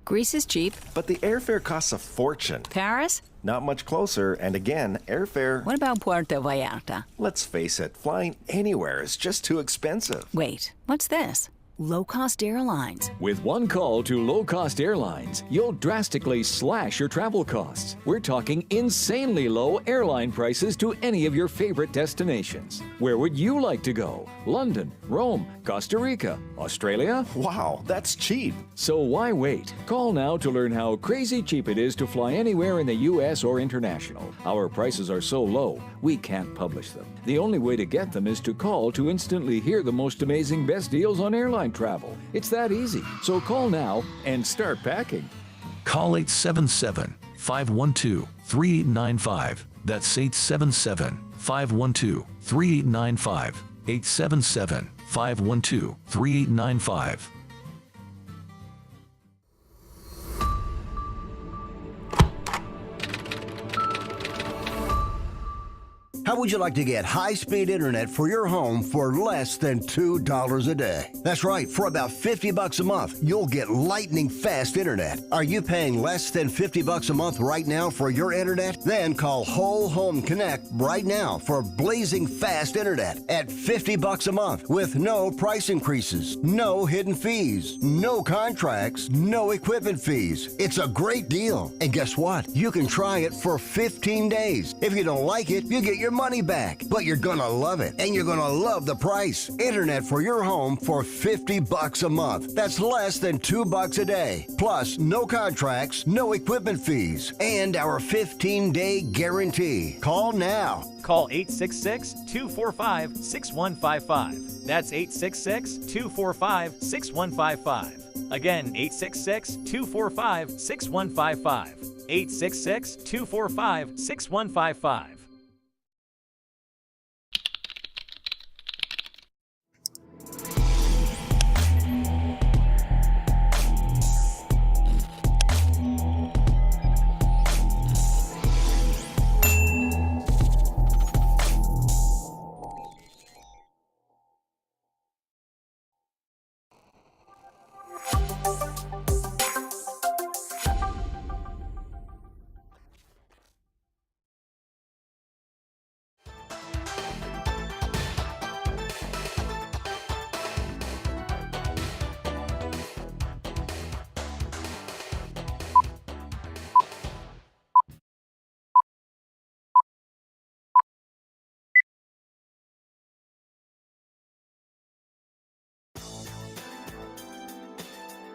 Greece is cheap. But the airfare costs a fortune. Paris? Not much closer, and again, airfare... What about Puerto Vallarta? Let's face it, flying anywhere is just too expensive. Wait, what's this? Low-cost airlines. With one call to low-cost airlines, you'll drastically slash your travel costs. We're talking insanely low airline prices to any of your favorite destinations. Where would you like to go? London, Rome, Costa Rica, Australia? Wow, that's cheap. So why wait? Call now to learn how crazy cheap it is to fly anywhere in the U.S. or international. Our prices are so low, we can't publish them. The only way to get them is to call to instantly hear the most amazing best deals on airline travel. It's that easy. So call now and start packing. Call 877-512-3895. That's 877-512-3895. 877-512-3895. How would you like to get high-speed internet for your home for less than $2 a day? That's right, for about $50 a month, you'll get lightning fast internet. Are you paying less than $50 a month right now for your internet? Then call Whole Home Connect right now for blazing fast internet at $50 a month with no price increases, no hidden fees, no contracts, no equipment fees. It's a great deal. And guess what? You can try it for 15 days. If you don't like it, you get your money back, but you're gonna love it, and you're gonna love the price. Internet for your home for $50 a month. That's less than $2 a day. Plus, no contracts, no equipment fees, and our 15-day guarantee. Call now. Call 866-245-6155. That's 866-245-6155. Again, 866-245-6155. 866-245-6155.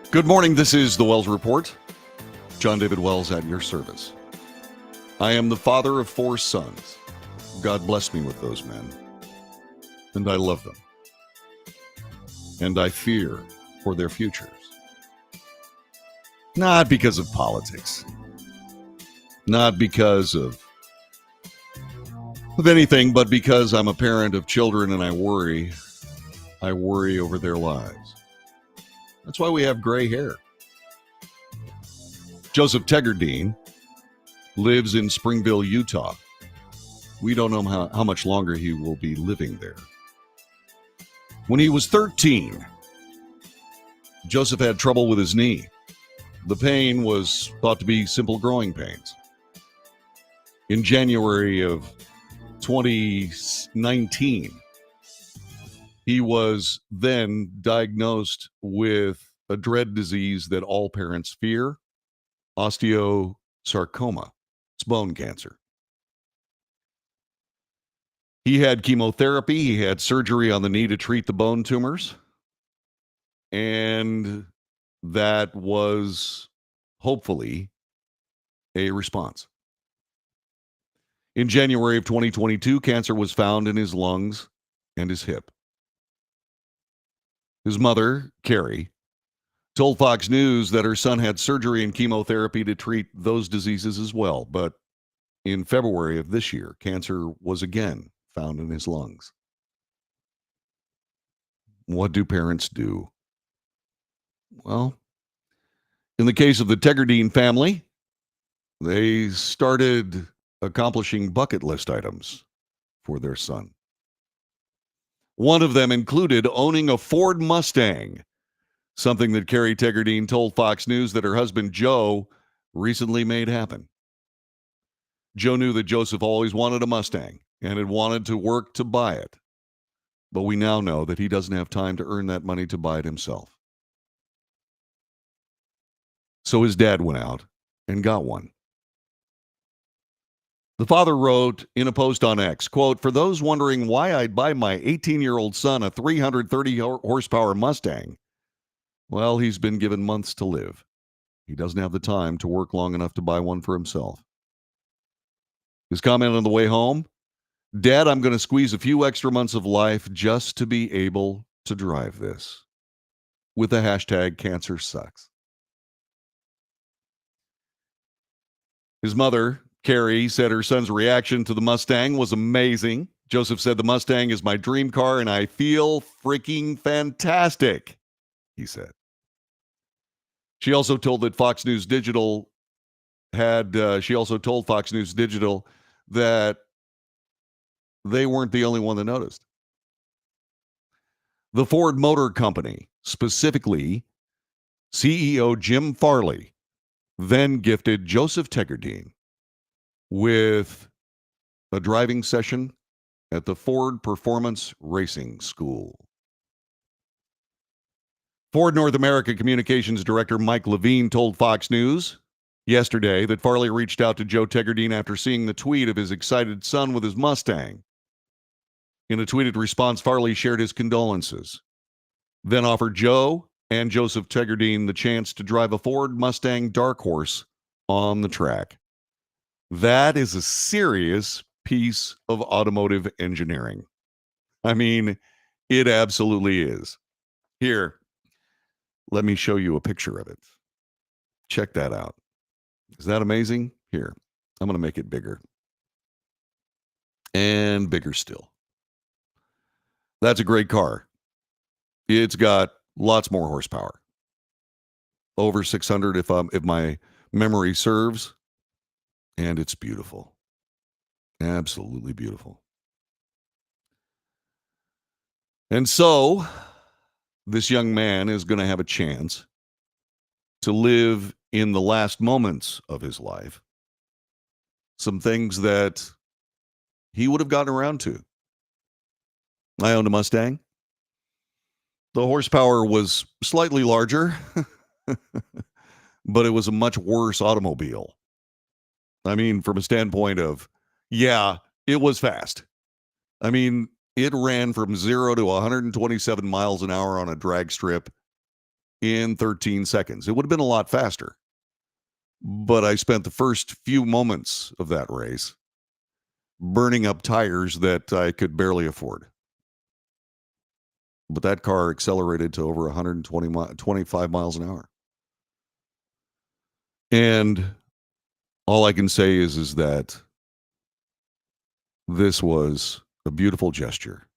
Good morning. This is the Wells Report. John David Wells at your service. I am the father of 4 sons. God bless me with those men. And I love them. And I fear for their futures. Not because of politics. Not because of anything, but because I'm a parent of children and I worry. I worry over their lives. That's why we have gray hair. Joseph Tegardine lives in Springville, Utah. We don't know how much longer he will be living there. When he was 13, Joseph had trouble with his knee. The pain was thought to be simple growing pains. In January of 2019, he was then diagnosed with a dread disease that all parents fear, osteosarcoma. It's bone cancer. He had chemotherapy. He had surgery on the knee to treat the bone tumors. And that was hopefully a response. In January of 2022, cancer was found in his lungs and his hip. His mother, Carrie, told Fox News that her son had surgery and chemotherapy to treat those diseases as well. But in February of this year, cancer was again found in his lungs. What do parents do? Well, in the case of the Tegardine family, they started accomplishing bucket list items for their son. One of them included owning a Ford Mustang, something that Carrie Tegardine told Fox News that her husband Joe recently made happen. Joe knew that Joseph always wanted a Mustang and had wanted to work to buy it. But we now know that he doesn't have time to earn that money to buy it himself. So his dad went out and got one. The father wrote in a post on X, quote, "For those wondering why I'd buy my 18-year-old son a 330 horsepower Mustang, well, he's been given months to live. He doesn't have the time to work long enough to buy one for himself." His comment on the way home, "Dad, I'm going to squeeze a few extra months of life just to be able to drive this," with the hashtag cancer sucks. His mother, Carrie, said her son's reaction to the Mustang was amazing. Joseph said, "The Mustang is my dream car and I feel freaking fantastic," he said. She also told that Fox News Digital that they weren't the only one that noticed. The Ford Motor Company, specifically CEO Jim Farley, then gifted Joseph Tegardine with a driving session at the Ford Performance Racing School. Ford North America Communications Director Mike Levine told Fox News yesterday that Farley reached out to Joe Tegardine after seeing the tweet of his excited son with his Mustang. In a tweeted response, Farley shared his condolences, then offered Joe and Joseph Tegardine the chance to drive a Ford Mustang Dark Horse on the track. That is a serious piece of automotive engineering. I mean, it absolutely is. Here, let me show you a picture of it. Check that out. Is that amazing? Here, I'm going to make it bigger. And bigger still. That's a great car. It's got lots more horsepower. Over 600 if my memory serves. And it's beautiful. Absolutely beautiful. And so, this young man is going to have a chance to live in the last moments of his life some things that he would have gotten around to. I owned a Mustang. The horsepower was slightly larger, but it was a much worse automobile. I mean, from a standpoint of, yeah, it was fast. I mean, it ran from 0 to 127 miles an hour on a drag strip in 13 seconds. It would have been a lot faster. But I spent the first few moments of that race burning up tires that I could barely afford. But that car accelerated to over 125 miles an hour. And all I can say is that this was a beautiful gesture.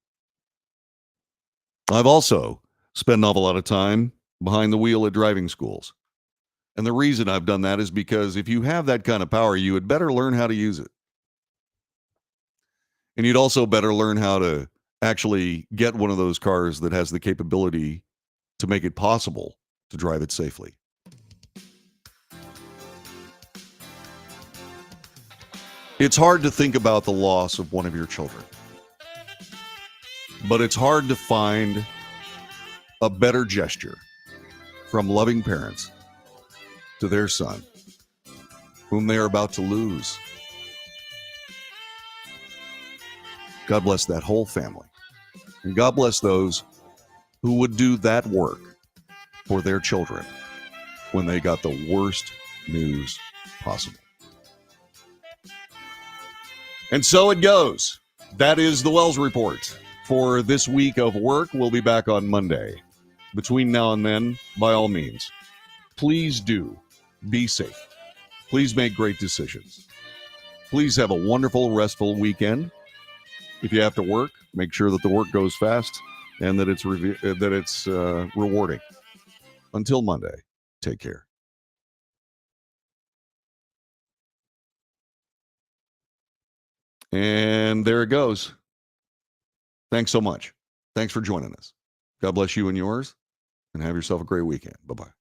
I've also spent an awful lot of time behind the wheel at driving schools. And the reason I've done that is because if you have that kind of power, you had better learn how to use it. And you'd also better learn how to actually get one of those cars that has the capability to make it possible to drive it safely. It's hard to think about the loss of one of your children, but it's hard to find a better gesture from loving parents to their son, whom they are about to lose. God bless that whole family. And God bless those who would do that work for their children when they got the worst news possible. And so it goes. That is the Wells Report for this week of work. We'll be back on Monday. between now and then, by all means, please do be safe. Please make great decisions. Please have a wonderful, restful weekend. If you have to work, make sure that the work goes fast and that it's rewarding. Until Monday, take care. And there it goes. Thanks so much. Thanks for joining us. God bless you and yours, and have yourself a great weekend. Bye-bye.